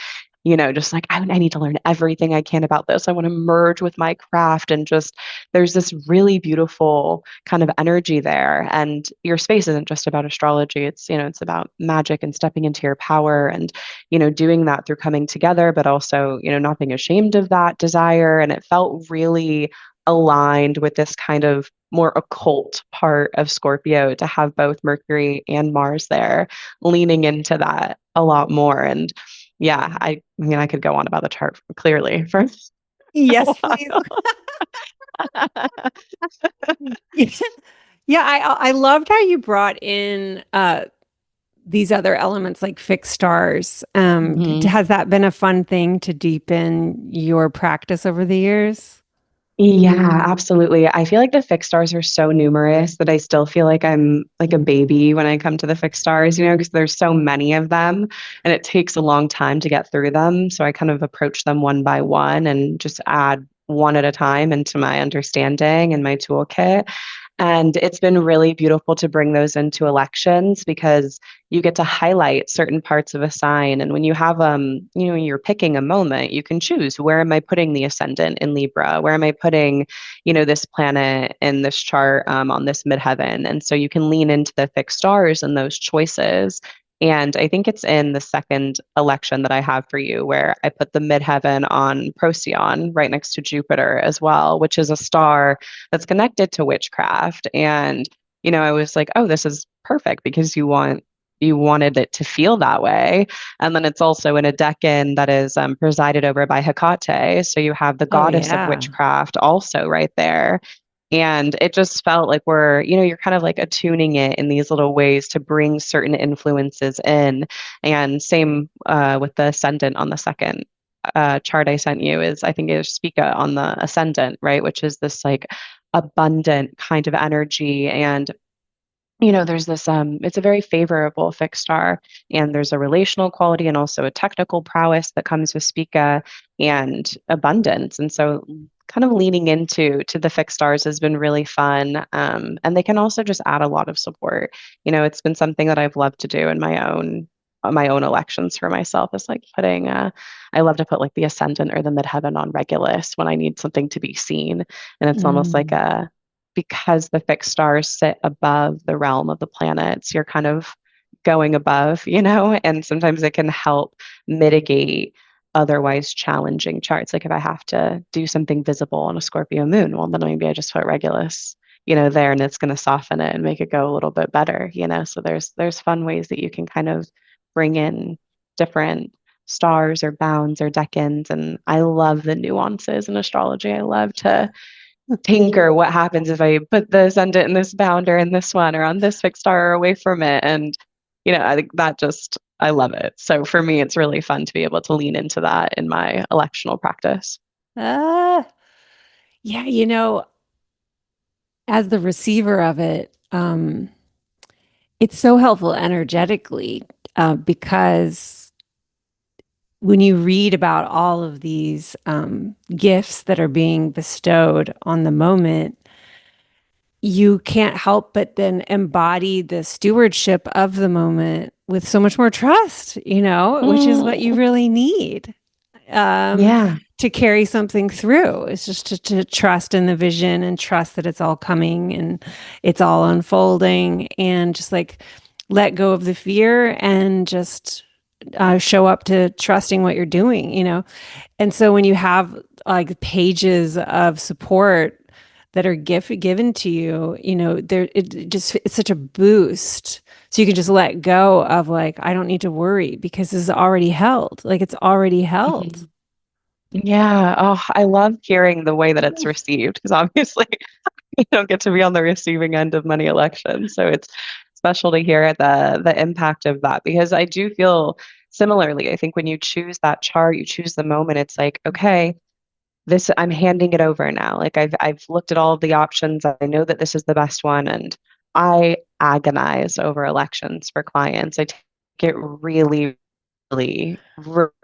[SPEAKER 2] just like, I need to learn everything I can about this. I want to merge with my craft. And just there's this really beautiful kind of energy there. And your space isn't just about astrology. It's about magic and stepping into your power and doing that through coming together, but also, not being ashamed of that desire. And it felt really aligned with this kind of more occult part of Scorpio to have both Mercury and Mars there, leaning into that a lot more. And yeah, I mean, I could go on about the chart clearly for a
[SPEAKER 1] Yes, please.
[SPEAKER 2] while.
[SPEAKER 1] Yeah, I loved how you brought in these other elements like fixed stars.
[SPEAKER 2] Mhm.
[SPEAKER 1] Has that been a fun thing to deepen your practice over the years?
[SPEAKER 2] Yeah, absolutely. I feel like the fixed stars are so numerous that I still feel like I'm like a baby when I come to the fixed stars, because there's so many of them and it takes a long time to get through them. So I kind of approach them one by one and just add one at a time into my understanding and my toolkit. And it's been really beautiful to bring those into elections because you get to highlight certain parts of a sign. And when you have you're picking a moment, you can choose, where am I putting the ascendant in Libra? Where am I putting, this planet in this chart on this midheaven? And so you can lean into the fixed stars and those choices. And I think it's in the second election that I have for you where I put the midheaven on Procyon right next to Jupiter as well, which is a star that's connected to witchcraft. And, I was like, oh, this is perfect because you wanted it to feel that way. And then it's also in a decan that is presided over by Hecate. So you have the
[SPEAKER 1] Oh,
[SPEAKER 2] goddess of
[SPEAKER 1] yeah.
[SPEAKER 2] witchcraft also right there. And it just felt like you're kind of like attuning it in these little ways to bring certain influences in. And same with the ascendant on the second chart I sent you is I think is Spica on the ascendant, right? Which is this like abundant kind of energy. And there's this it's a very favorable fixed star, and there's a relational quality and also a technical prowess that comes with Spica and abundance. And so kind of leaning into the fixed stars has been really fun. And they can also just add a lot of support. It's been something that I've loved to do in my own elections for myself is like putting I love to put like the ascendant or the midheaven on Regulus when I need something to be seen. And it's almost like
[SPEAKER 1] Mm.
[SPEAKER 2] a because the fixed stars sit above the realm of the planets, you're kind of going above, and sometimes it can help mitigate otherwise challenging charts. Like if I have to do something visible on a Scorpio moon, well, then maybe I just put Regulus, there and it's going to soften it and make it go a little bit better. So there's fun ways that you can kind of bring in different stars or bounds or decans. And I love the nuances in astrology. I love to tinker what happens if I put the ascendant in this bounder in this one or on this fixed star or away from it. And, I think that I love it. So for me, it's really fun to be able to lean into that in my electional practice.
[SPEAKER 1] Ah, yeah, as the receiver of it, It's so helpful energetically, because when you read about all of these gifts that are being bestowed on the moment, you can't help but then embody the stewardship of the moment with so much more trust, which is what you
[SPEAKER 2] Mm,
[SPEAKER 1] really need, um,
[SPEAKER 2] yeah.
[SPEAKER 1] to carry something through. It's just to trust in the vision and trust that it's all coming and it's all unfolding, and just like let go of the fear and just show up to trusting what you're doing. And so when you have like pages of support that are given to you, there it's such a boost. So you can just let go of like, I don't need to worry because this is already held. Like it's already held.
[SPEAKER 2] Mhm. Yeah. Oh, I love hearing the way that it's received because obviously you don't get to be on the receiving end of many elections. So it's special to hear the impact of that because I do feel similarly. I think when you choose that chart, you choose the moment, it's like, okay, this I'm handing it over now. Like I've looked at all of the options. I know that this is the best one and I agonize over elections for clients. I take it really really,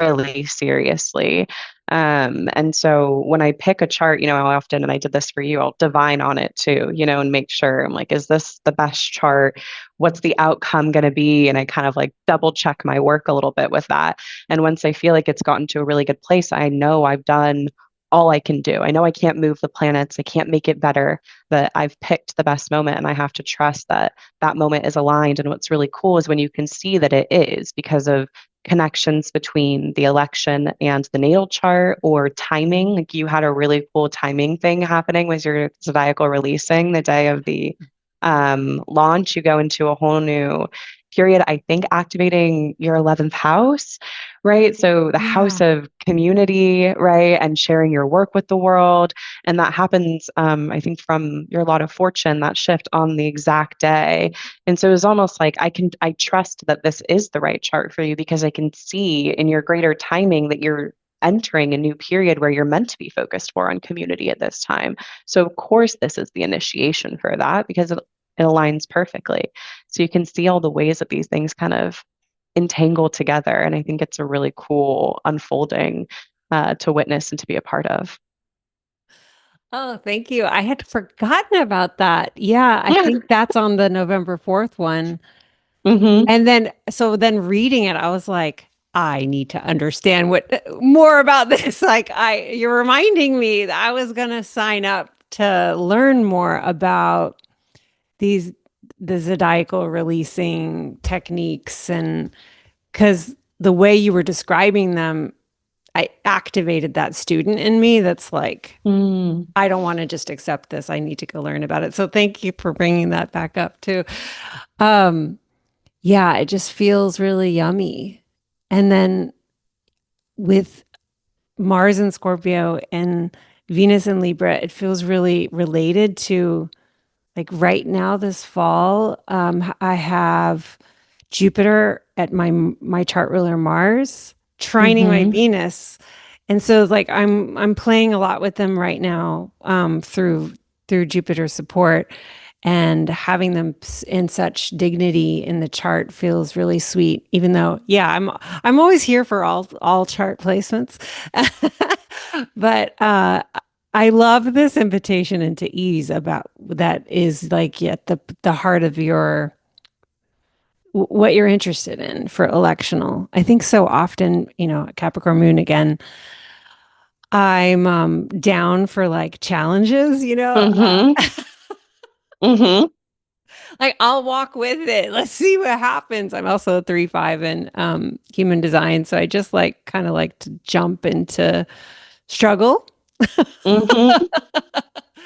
[SPEAKER 2] really seriously. And so when I pick a chart, how often, and I did this for you, I'll divine on it too, and make sure I'm like, is this the best chart? What's the outcome going to be? And I kind of like double check my work a little bit with that. And once I feel like it's gotten to a really good place, I know I've done all I can do. I know I can't move the planets, I can't make it better, but I've picked the best moment and I have to trust that that moment is aligned. And what's really cool is when you can see that it is because of connections between the election and the natal chart or timing. Like you had a really cool timing thing happening with your zodiacal releasing the day of the launch. You go into a whole new period, I think, activating your 11th house, right? So the house
[SPEAKER 1] Yeah.
[SPEAKER 2] of community, right? And sharing your work with the world. And that happens, I think, from your lot of fortune, that shift on the exact day. And so it's almost like I trust that this is the right chart for you because I can see in your greater timing that you're entering a new period where you're meant to be focused more on community at this time. So of course this is the initiation for that because it aligns perfectly. So you can see all the ways that these things kind of entangle together. And I think it's a really cool unfolding to witness and to be a part of.
[SPEAKER 1] Oh, thank you. I had forgotten about that. Yeah, I think that's on the November 4th one.
[SPEAKER 2] Hmm.
[SPEAKER 1] And then reading it, I was like, I need to understand what more about this. Like you're reminding me that I was going to sign up to learn more about these the zodiacal releasing techniques, and because the way you were describing them, I activated that student in me that's like,
[SPEAKER 2] Mm.
[SPEAKER 1] I don't want to just accept this. I need to go learn about it. So thank you for bringing that back up too. Um, yeah, it just feels really yummy. And then with Mars and Scorpio and Venus and Libra, it feels really related to like right now this fall. I have Jupiter at my chart ruler Mars trining my
[SPEAKER 2] Hmm.
[SPEAKER 1] Venus. And so like I'm playing a lot with them right now, through Jupiter support, and having them in such dignity in the chart feels really sweet, even though yeah, I'm always here for all chart placements. But I love this invitation into ease about that is like at the heart of your what you're interested in for electional. I think so often, Capricorn moon again, I'm down for like challenges,
[SPEAKER 2] Hmm. Hmm.
[SPEAKER 1] like I'll walk with it. Let's see what happens. I'm also a 3/5 in human design, so I just like kind of like to jump into struggle.
[SPEAKER 2] Hmm.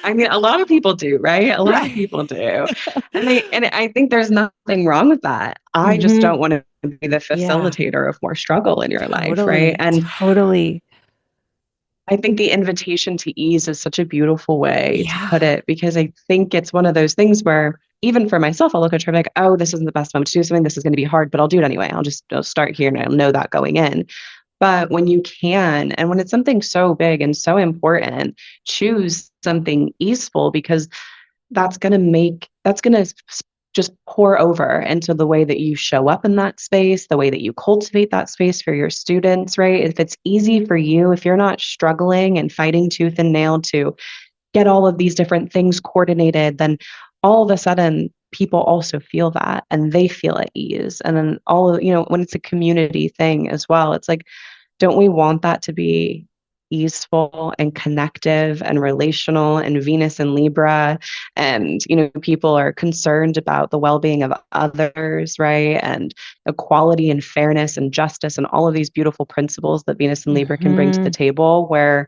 [SPEAKER 2] I mean, a lot of people do, right? A lot of
[SPEAKER 1] Right.
[SPEAKER 2] people do. And I think there's nothing wrong with that. I just
[SPEAKER 1] Hmm.
[SPEAKER 2] don't want to be the
[SPEAKER 1] Yeah,
[SPEAKER 2] facilitator of more struggle in your life, right?
[SPEAKER 1] totally.
[SPEAKER 2] And
[SPEAKER 1] Totally.
[SPEAKER 2] I think the invitation to ease is such a beautiful way to put
[SPEAKER 1] Yeah.
[SPEAKER 2] it because I think it's one of those things where even for myself, I'll look at it like, oh, this isn't the best moment to do something. This is going to be hard, but I'll do it anyway. I'll start here and I'll know that going in. But when you can, and when it's something so big and so important, choose something easeful because that's going to just pour over into the way that you show up in that space, the way that you cultivate that space for your students, right? If it's easy for you, if you're not struggling and fighting tooth and nail to get all of these different things coordinated, then all of a sudden people also feel that and they feel at ease. And then all of, when it's a community thing as well, it's like, don't we want that to be easeful and connective and relational and Venus and Libra? And, people are concerned about the well being of others, right? And equality and fairness and justice and all of these beautiful principles that Venus and Libra can bring to the
[SPEAKER 1] Mhm.
[SPEAKER 2] table, where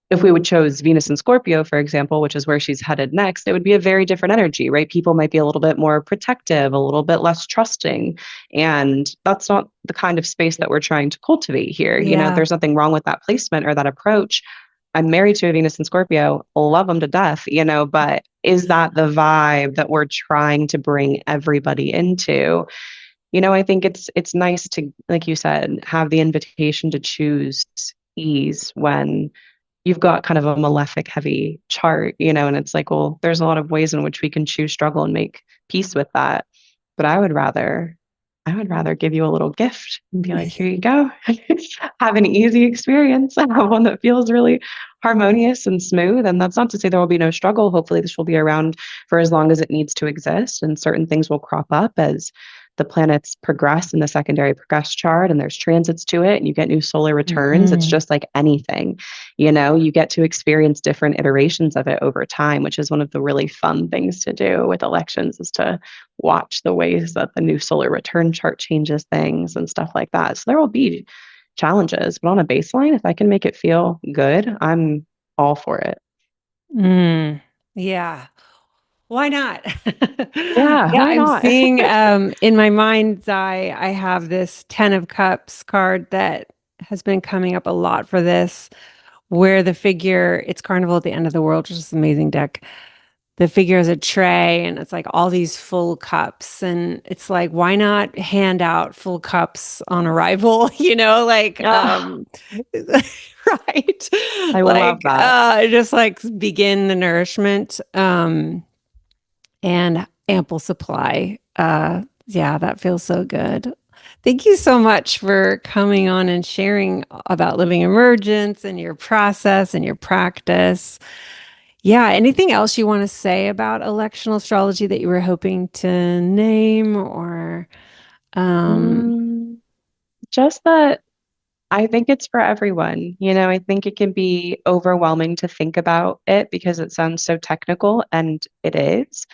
[SPEAKER 2] if we would chose Venus and Scorpio, for example, which is where she's headed next, it would be a very different energy, right? People might be a little bit more protective, a little bit less trusting. And that's not the kind of space that we're trying to cultivate here.
[SPEAKER 1] Yeah.
[SPEAKER 2] There's nothing wrong with that placement or that approach. I'm married to a Venus and Scorpio, love them to death, but is that the vibe that we're trying to bring everybody into? I think it's nice to, like you said, have the invitation to choose ease when you've got kind of a malefic heavy chart, and it's like, well, there's a lot of ways in which we can choose struggle and make peace with that. But I would rather give you a little gift and be like, here you go. Have an easy experience. Have one that feels really harmonious and smooth. And that's not to say there will be no struggle. Hopefully this will be around for as long as it needs to exist. And certain things will crop up as the planets progress in the secondary progress chart and there's transits to it and you get new solar returns. It's
[SPEAKER 1] Mhm.
[SPEAKER 2] just like anything, you get to experience different iterations of it over time, which is one of the really fun things to do with elections, is to watch the ways that the new solar return chart changes things and stuff like that. So there will be challenges, but on a baseline, if I can make it feel good, I'm all for it.
[SPEAKER 1] Mm. Yeah. Why not?
[SPEAKER 2] Yeah,
[SPEAKER 1] Yeah,
[SPEAKER 2] why
[SPEAKER 1] I'm
[SPEAKER 2] not?
[SPEAKER 1] seeing in my mind's eye, I have this Ten of Cups card that has been coming up a lot for this, where the figure, it's Carnival at the End of the World, which is an amazing deck. The figure is a tray and it's like all these full cups. And it's like, why not hand out full cups on arrival?
[SPEAKER 2] Ah,
[SPEAKER 1] Right.
[SPEAKER 2] I love that.
[SPEAKER 1] Just like begin the nourishment. And ample supply. Yeah, that feels so good. Thank you so much for coming on and sharing about living emergence and your process and your practice. Yeah, anything else you want to say about electional astrology that you were hoping to name or um
[SPEAKER 2] Mm, just that I think it's for everyone. I think it can be overwhelming to think about it because it sounds so technical, and it is.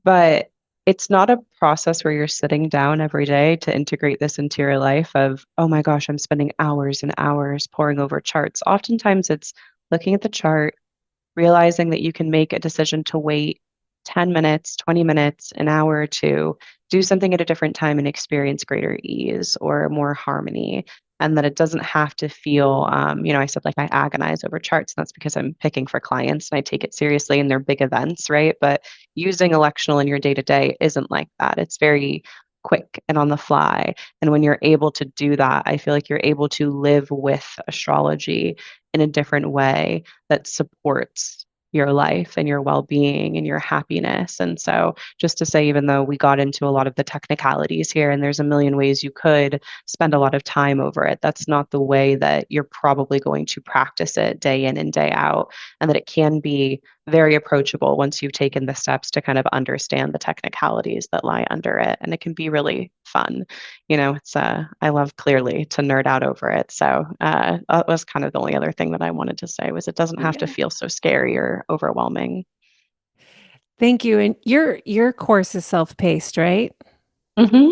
[SPEAKER 2] But it's not a process where you're sitting down every day to integrate this into your life of, oh my gosh, I'm spending hours and hours poring over charts. Oftentimes it's looking at the chart, realizing that you can make a decision to wait 10 minutes, 20 minutes, an hour or two, do something at a different time and experience greater ease or more harmony. And that it doesn't have to feel, I said like I agonize over charts, and that's because I'm picking for clients and I take it seriously in their big events, right? But using electional in your day to day isn't like that. It's very quick and on the fly. And when you're able to do that, I feel like you're able to live with astrology in a different way that supports your life and your well-being and your happiness. And so just to say, even though we got into a lot of the technicalities here and there's a million ways you could spend a lot of time over it, that's not the way that you're probably going to practice it day in and day out. And that it can be very approachable once you've taken the steps to kind of understand the technicalities that lie under it. And it can be really fun. It's I love clearly to nerd out over it. So that was kind of the only other thing that I wanted to say, was it doesn't have to
[SPEAKER 1] yeah.
[SPEAKER 2] feel so scary or overwhelming.
[SPEAKER 1] Thank you. And your course is self-paced, right?
[SPEAKER 2] hmm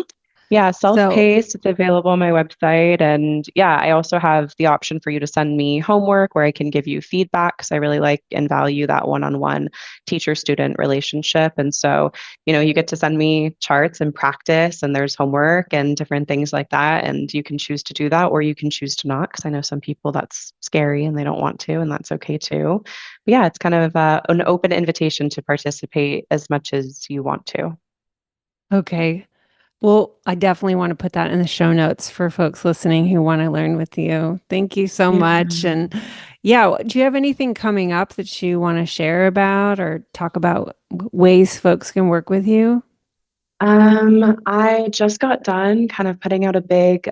[SPEAKER 2] Yeah,
[SPEAKER 1] So,
[SPEAKER 2] self-paced. It's available on my website. And yeah, I also have the option for you to send me homework where I can give you feedback, because I really like and value that one-on-one teacher-student relationship. And so, you get to send me charts and practice, and there's homework and different things like that. And you can choose to do that, or you can choose to not, because I know some people that's scary and they don't want to, and that's okay too. But yeah, it's kind of an open invitation to participate as much as you want to.
[SPEAKER 1] okay. Well, I definitely want to put that in the show notes for folks listening who want to learn with you. Thank you so
[SPEAKER 2] Yeah.
[SPEAKER 1] much. And yeah, do you have anything coming up that you want to share about or talk about ways folks can work with you?
[SPEAKER 2] I just got done kind of putting out a big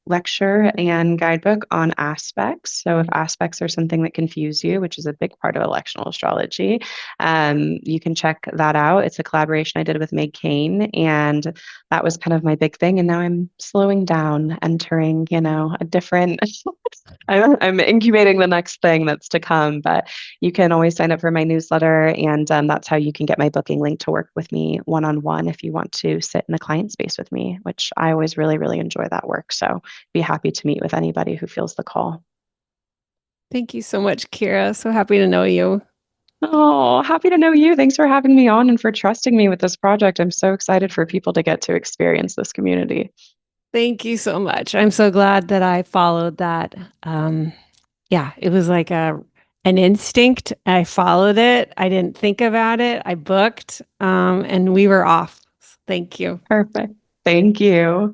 [SPEAKER 2] lecture and guidebook on aspects. So if aspects are something that confuse you, which is a big part of electional astrology, you can check that out. It's a collaboration I did with Meg Kane, and that was kind of my big thing. And now I'm slowing down, entering, a different I'm incubating the next thing that's to come, but you can always sign up for my newsletter, and that's how you can get my booking link to work with me one-on-one if you want to sit in the client space with me, which I always really, really enjoy that work. So be happy to meet with anybody who feels the call.
[SPEAKER 3] Thank you so much, Kira. So happy to know you.
[SPEAKER 2] Oh, happy to know you. Thanks for having me on and for trusting me with this project. I'm so excited for people to get to experience this community.
[SPEAKER 3] Thank you so much. I'm so glad that I followed that. Yeah, it was like an instinct. I followed it. I didn't think about it. I booked, and we were off. Thank you.
[SPEAKER 2] Perfect. Thank you.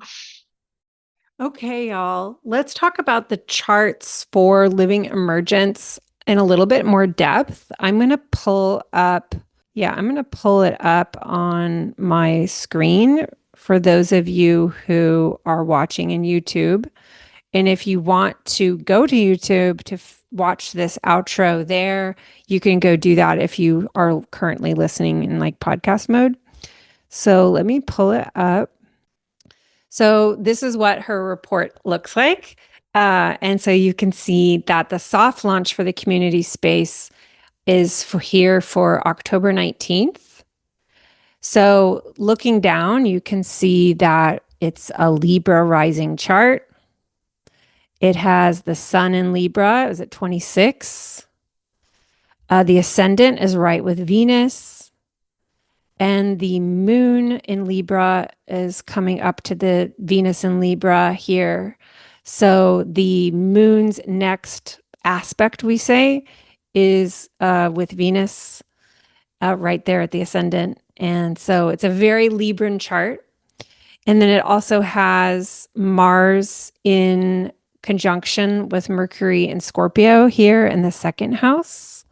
[SPEAKER 3] Okay, y'all. Let's talk about the charts for living emergence in a little bit more depth. I'm going to pull up, yeah, I'm going to pull it up on my screen for those of you who are watching in YouTube. And if you want to go to YouTube to watch this outro there, you can go do that if you are currently listening in like podcast mode. So let me pull it up. So this is what her report looks like. And so you can see that the soft launch for the community space is here for October 19th. So looking down, you can see that it's a Libra rising chart. It has the sun in Libra. It was at 26. The ascendant is right with Venus. And the moon in Libra is coming up to the Venus in Libra here. So the moon's next aspect, we say, is with Venus right there at the ascendant. And so it's a very Libran chart. And then it also has Mars in conjunction with Mercury and Scorpio here in the second house.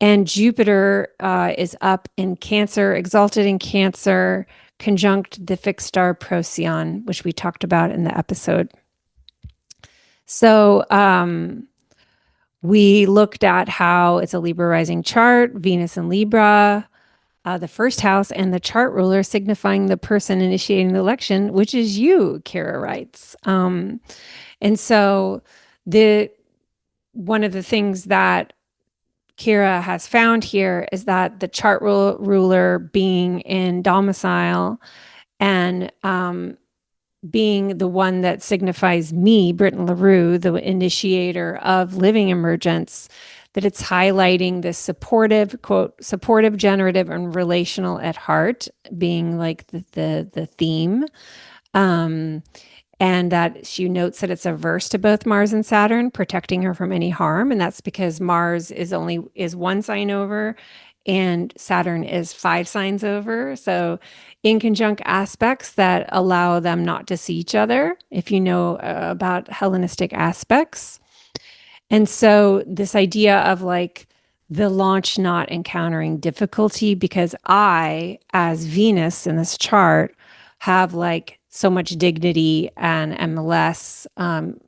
[SPEAKER 3] And Jupiter is up in Cancer, exalted in Cancer, conjunct the fixed star Procyon, which we talked about in the episode. So we looked at how it's a Libra rising chart, Venus in Libra, the first house, and the chart ruler signifying the person initiating the election, which is you, Kira writes. And so one of the things that Kira has found here is that the chart ruler being in domicile and being the one that signifies me, Britton LaRue, the initiator of living emergence, that it's highlighting this supportive, quote, supportive, generative, and relational at heart, being like the theme. And that she notes that it's averse to both Mars and Saturn, protecting her from any harm. And that's because Mars is one sign over and Saturn is 5 signs over. So in conjunct aspects that allow them not to see each other, if you know about Hellenistic aspects. And so this idea of like the launch not encountering difficulty, because I, as Venus in this chart, have like so much dignity and am less, I'm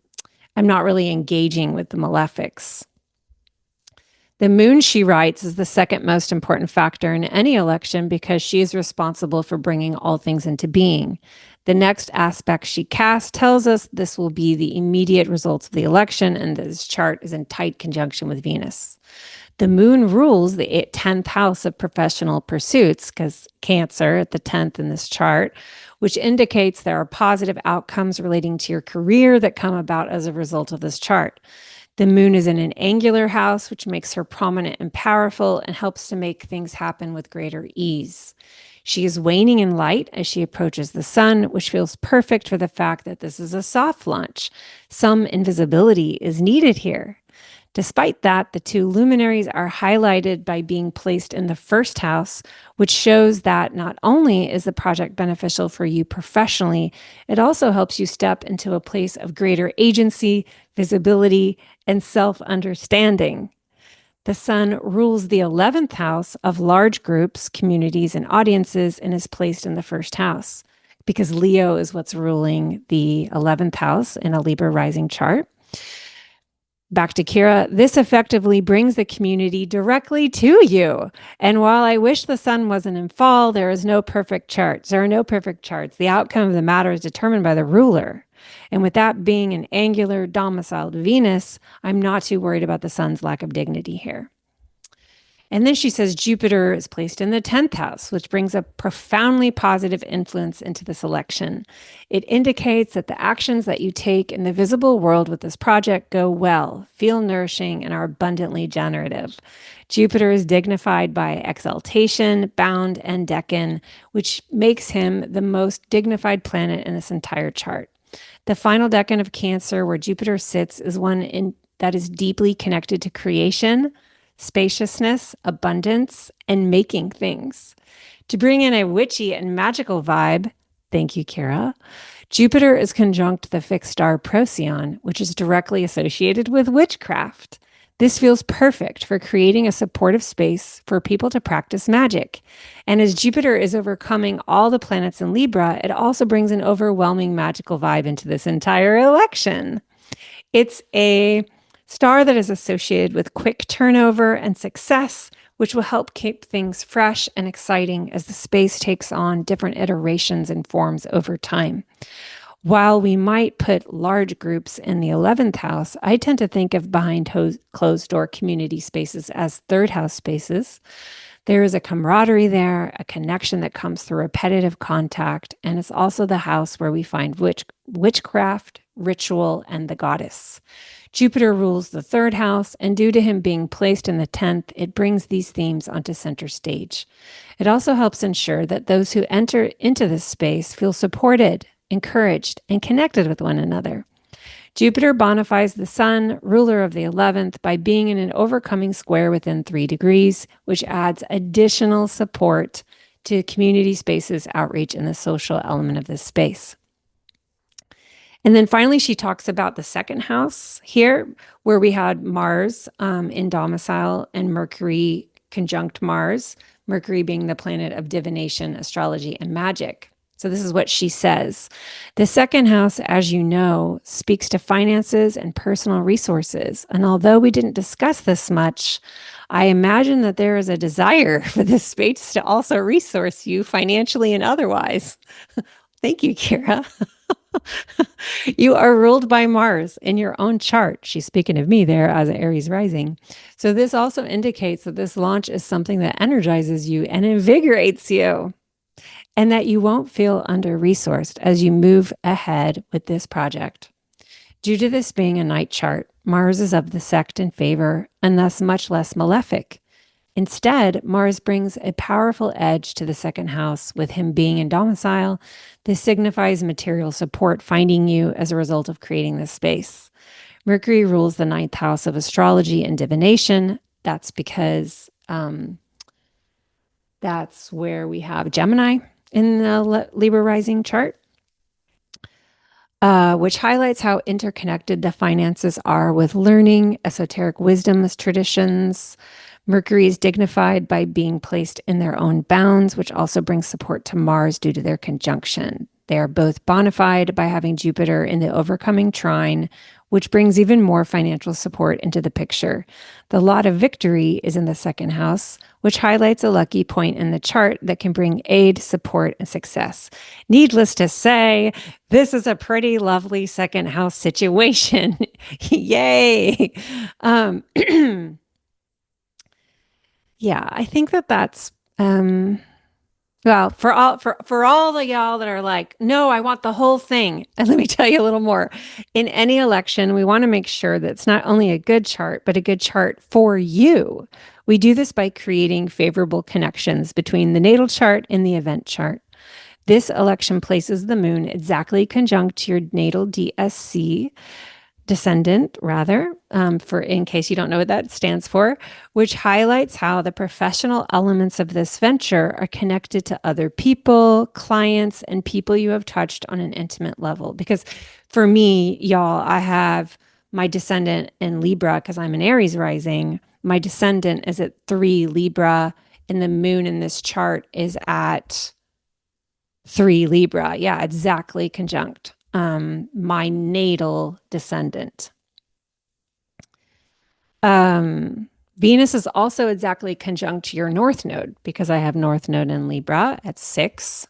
[SPEAKER 3] not really engaging with the malefics. The moon, she writes, is the second most important factor in any election because she is responsible for bringing all things into being. The next aspect she casts tells us this will be the immediate results of the election, and this chart is in tight conjunction with Venus. The moon rules the 10th house of professional pursuits, because Cancer at the 10th in this chart, which indicates there are positive outcomes relating to your career that come about as a result of this chart. The moon is in an angular house, which makes her prominent and powerful and helps to make things happen with greater ease. She is waning in light as she approaches the sun, which feels perfect for the fact that this is a soft launch. Some invisibility is needed here. Despite that, the two luminaries are highlighted by being placed in the first house, which shows that not only is the project beneficial for you professionally, it also helps you step into a place of greater agency, visibility, and self-understanding. The sun rules the 11th house of large groups, communities, and audiences, and is placed in the first house because Leo is what's ruling the 11th house in a Libra rising chart. Back to Kira, this effectively brings the community directly to you. And while I wish the sun wasn't in fall, there is no perfect charts. There are no perfect charts. The outcome of the matter is determined by the ruler. And with that being an angular domiciled Venus, I'm not too worried about the sun's lack of dignity here. And then she says Jupiter is placed in the 10th house, which brings a profoundly positive influence into this election. It indicates that the actions that you take in the visible world with this project go well, feel nourishing, and are abundantly generative. Jupiter is dignified by exaltation, bound, and decan, which makes him the most dignified planet in this entire chart. The final decan of Cancer, where Jupiter sits, is one that is deeply connected to creation, spaciousness, abundance, and making things. To bring in a witchy and magical vibe, thank you, Kira, Jupiter is conjunct the fixed star Procyon, which is directly associated with witchcraft. This feels perfect for creating a supportive space for people to practice magic. And as Jupiter is overcoming all the planets in Libra, it also brings an overwhelming magical vibe into this entire election. It's a star that is associated with quick turnover and success, which will help keep things fresh and exciting as the space takes on different iterations and forms over time. While we might put large groups in the 11th house, I tend to think of behind closed door community spaces as third house spaces. There is a camaraderie there, a connection that comes through repetitive contact, and it's also the house where we find witchcraft, ritual, and the goddess. Jupiter rules the third house, and due to him being placed in the 10th, it brings these themes onto center stage. It also helps ensure that those who enter into this space feel supported, encouraged, and connected with one another. Jupiter bonifies the sun, ruler of the 11th, by being in an overcoming square within 3 degrees, which adds additional support to community spaces, outreach, and the social element of this space. And then finally, she talks about the second house here, where we had Mars in domicile and Mercury conjunct Mars, Mercury being the planet of divination, astrology, and magic. So this is what she says. The second house, as you know, speaks to finances and personal resources. And although we didn't discuss this much, I imagine that there is a desire for this space to also resource you financially and otherwise. Thank you, Kira. You are ruled by Mars in your own chart. She's speaking of me there as an Aries rising. So this also indicates that this launch is something that energizes you and invigorates you, and that you won't feel under-resourced as you move ahead with this project. Due to this being a night chart, Mars is of the sect in favor and thus much less malefic. Instead, Mars brings a powerful edge to the second house with him being in domicile. This signifies material support finding you as a result of creating this space. Mercury rules the 9th house of astrology and divination. That's because that's where we have Gemini in the Libra rising chart, which highlights how interconnected the finances are with learning, esoteric wisdoms, traditions. Mercury is dignified by being placed in their own bounds, which also brings support to Mars due to their conjunction. They are both bona fide by having Jupiter in the overcoming trine, which brings even more financial support into the picture. The lot of victory is in the second house, which highlights a lucky point in the chart that can bring aid, support, and success. Needless to say, this is a pretty lovely second house situation. Yay! Yeah, I think that's well, for all the y'all that are like, no, I want the whole thing. And let me tell you a little more. In any election, we want to make sure that it's not only a good chart, but a good chart for you. We do this by creating favorable connections between the natal chart and the event chart. This election places the moon exactly conjunct to your natal DSC, descendant rather, for in case you don't know what that stands for, which highlights how the professional elements of this venture are connected to other people, clients, and people you have touched on an intimate level. Because for me, y'all, I have my descendant in Libra because I'm an Aries rising, my descendant is at 3 Libra, and the moon in this chart is at 3 Libra. Yeah, exactly conjunct my natal descendant. Venus is also exactly conjunct your North Node because I have North Node in Libra at 6,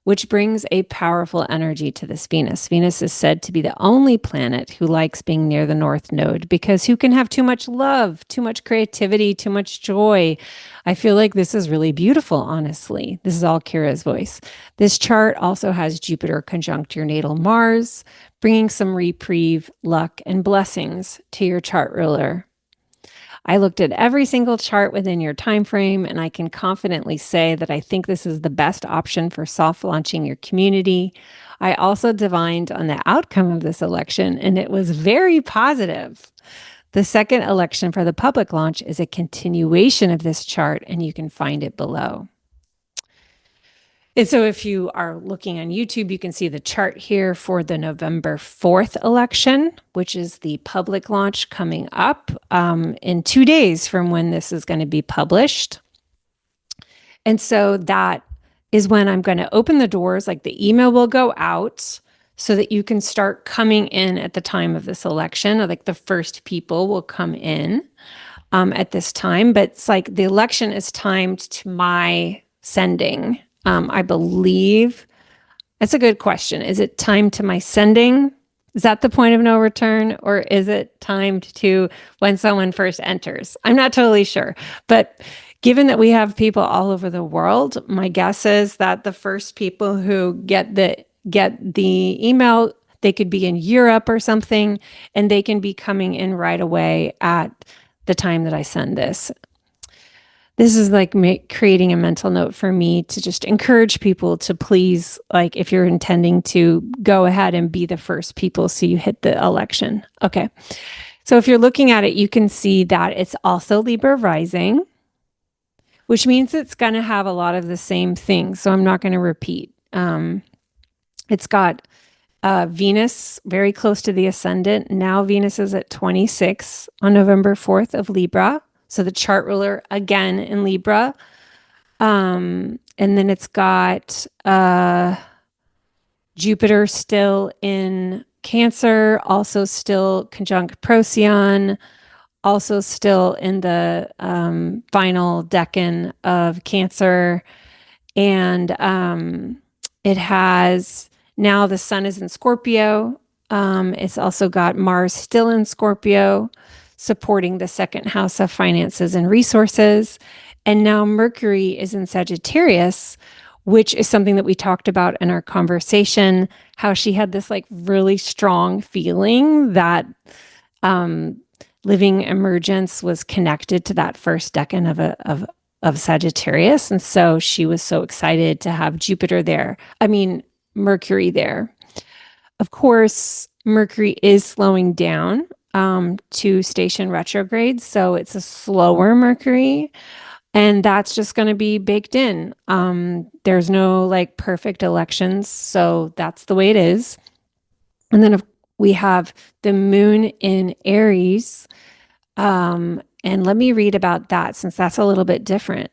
[SPEAKER 3] which brings a powerful energy to this Venus. Venus is said to be the only planet who likes being near the North Node because who can have too much love, too much creativity, too much joy? I feel like this is really beautiful, honestly. This is all Kira's voice. This chart also has Jupiter conjunct your natal Mars, bringing some reprieve, luck, and blessings to your chart ruler. I looked at every single chart within your time frame, and I can confidently say that I think this is the best option for soft launching your community. I also divined on the outcome of this election, and it was very positive. The second election for the public launch is a continuation of this chart, and you can find it below. And so if you are looking on YouTube, you can see the chart here for the November 4th election, which is the public launch coming up in 2 days from when this is going to be published. And so that is when I'm going to open the doors, like the email will go out so that you can start coming in at the time of this election, or like the first people will come in at this time. But it's like the election is timed to my sending. I believe that's a good question. Is it timed to my sending? Is that the point of no return, or is it timed to when someone first enters? I'm not totally sure, but given that we have people all over the world, my guess is that the first people who get the email, they could be in Europe or something, and they can be coming in right away at the time that I send this. This is like creating a mental note for me to just encourage people to please, like if you're intending to go ahead and be the first people so you hit the election. Okay. So if you're looking at it, you can see that it's also Libra rising, which means it's going to have a lot of the same things. So I'm not going to repeat. It's got Venus very close to the ascendant. Now Venus is at 26 on November 4th of Libra. So the chart ruler again in Libra. And then it's got Jupiter still in Cancer, also still conjunct Procyon, also still in the final decan of Cancer. And it has, now the sun is in Scorpio. It's also got Mars still in Scorpio, supporting the second house of finances and resources. And now Mercury is in Sagittarius, which is something that we talked about in our conversation, how she had this like really strong feeling that living emergence was connected to that first decan of Sagittarius. And so she was so excited to have Mercury there. Of course, Mercury is slowing down to station retrograde. So it's a slower Mercury, and that's just going to be baked in. There's no like perfect elections. So that's the way it is. And then we have the moon in Aries. And let me read about that since that's a little bit different.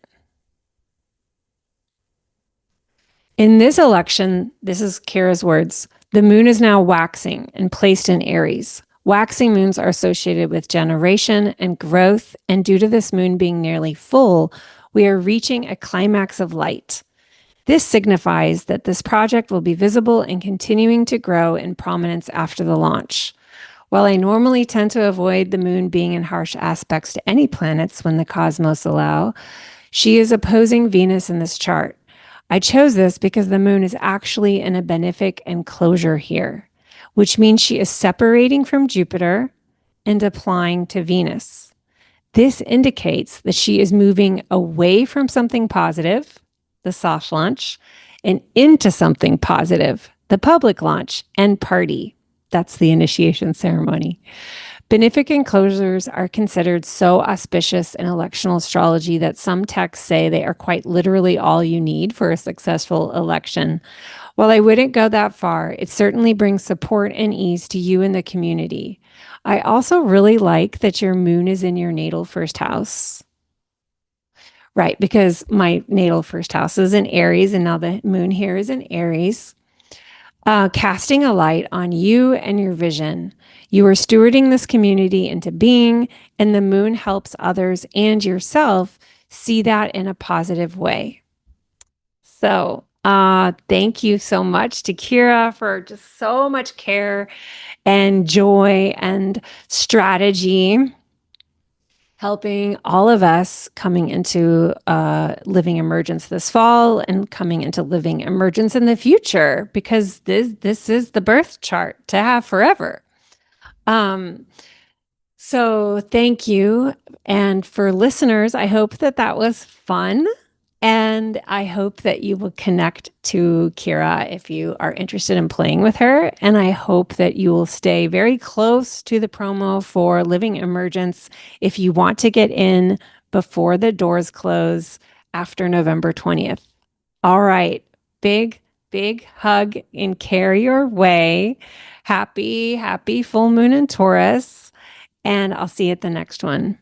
[SPEAKER 3] In this election, this is Kira's words, the moon is now waxing and placed in Aries. Waxing moons are associated with generation and growth, and due to this moon being nearly full, we are reaching a climax of light. This signifies that this project will be visible and continuing to grow in prominence after the launch. While I normally tend to avoid the moon being in harsh aspects to any planets when the cosmos allow, she is opposing Venus in this chart. I chose this because the moon is actually in a benefic enclosure here, which means she is separating from Jupiter and applying to Venus. This indicates that she is moving away from something positive, the soft launch, and into something positive, the public launch and party. That's the initiation ceremony. Benefic enclosures are considered so auspicious in electional astrology that some texts say they are quite literally all you need for a successful election. While I wouldn't go that far, it certainly brings support and ease to you and the community. I also really like that your moon is in your natal first house. Right, because my natal first house is in Aries, and now the moon here is in Aries. Casting a light on you and your vision. You are stewarding this community into being, and the moon helps others and yourself see that in a positive way. So, thank you so much to Kira for just so much care and joy and strategy, helping all of us coming into living emergence this fall and coming into living emergence in the future, because this is the birth chart to have forever. So thank you. And for listeners, I hope that that was fun. And I hope that you will connect to Kira if you are interested in playing with her. And I hope that you will stay very close to the promo for Living Emergence if you want to get in before the doors close after November 20th. All right. Big, big hug and carry your way. Happy full moon in Taurus. And I'll see you at the next one.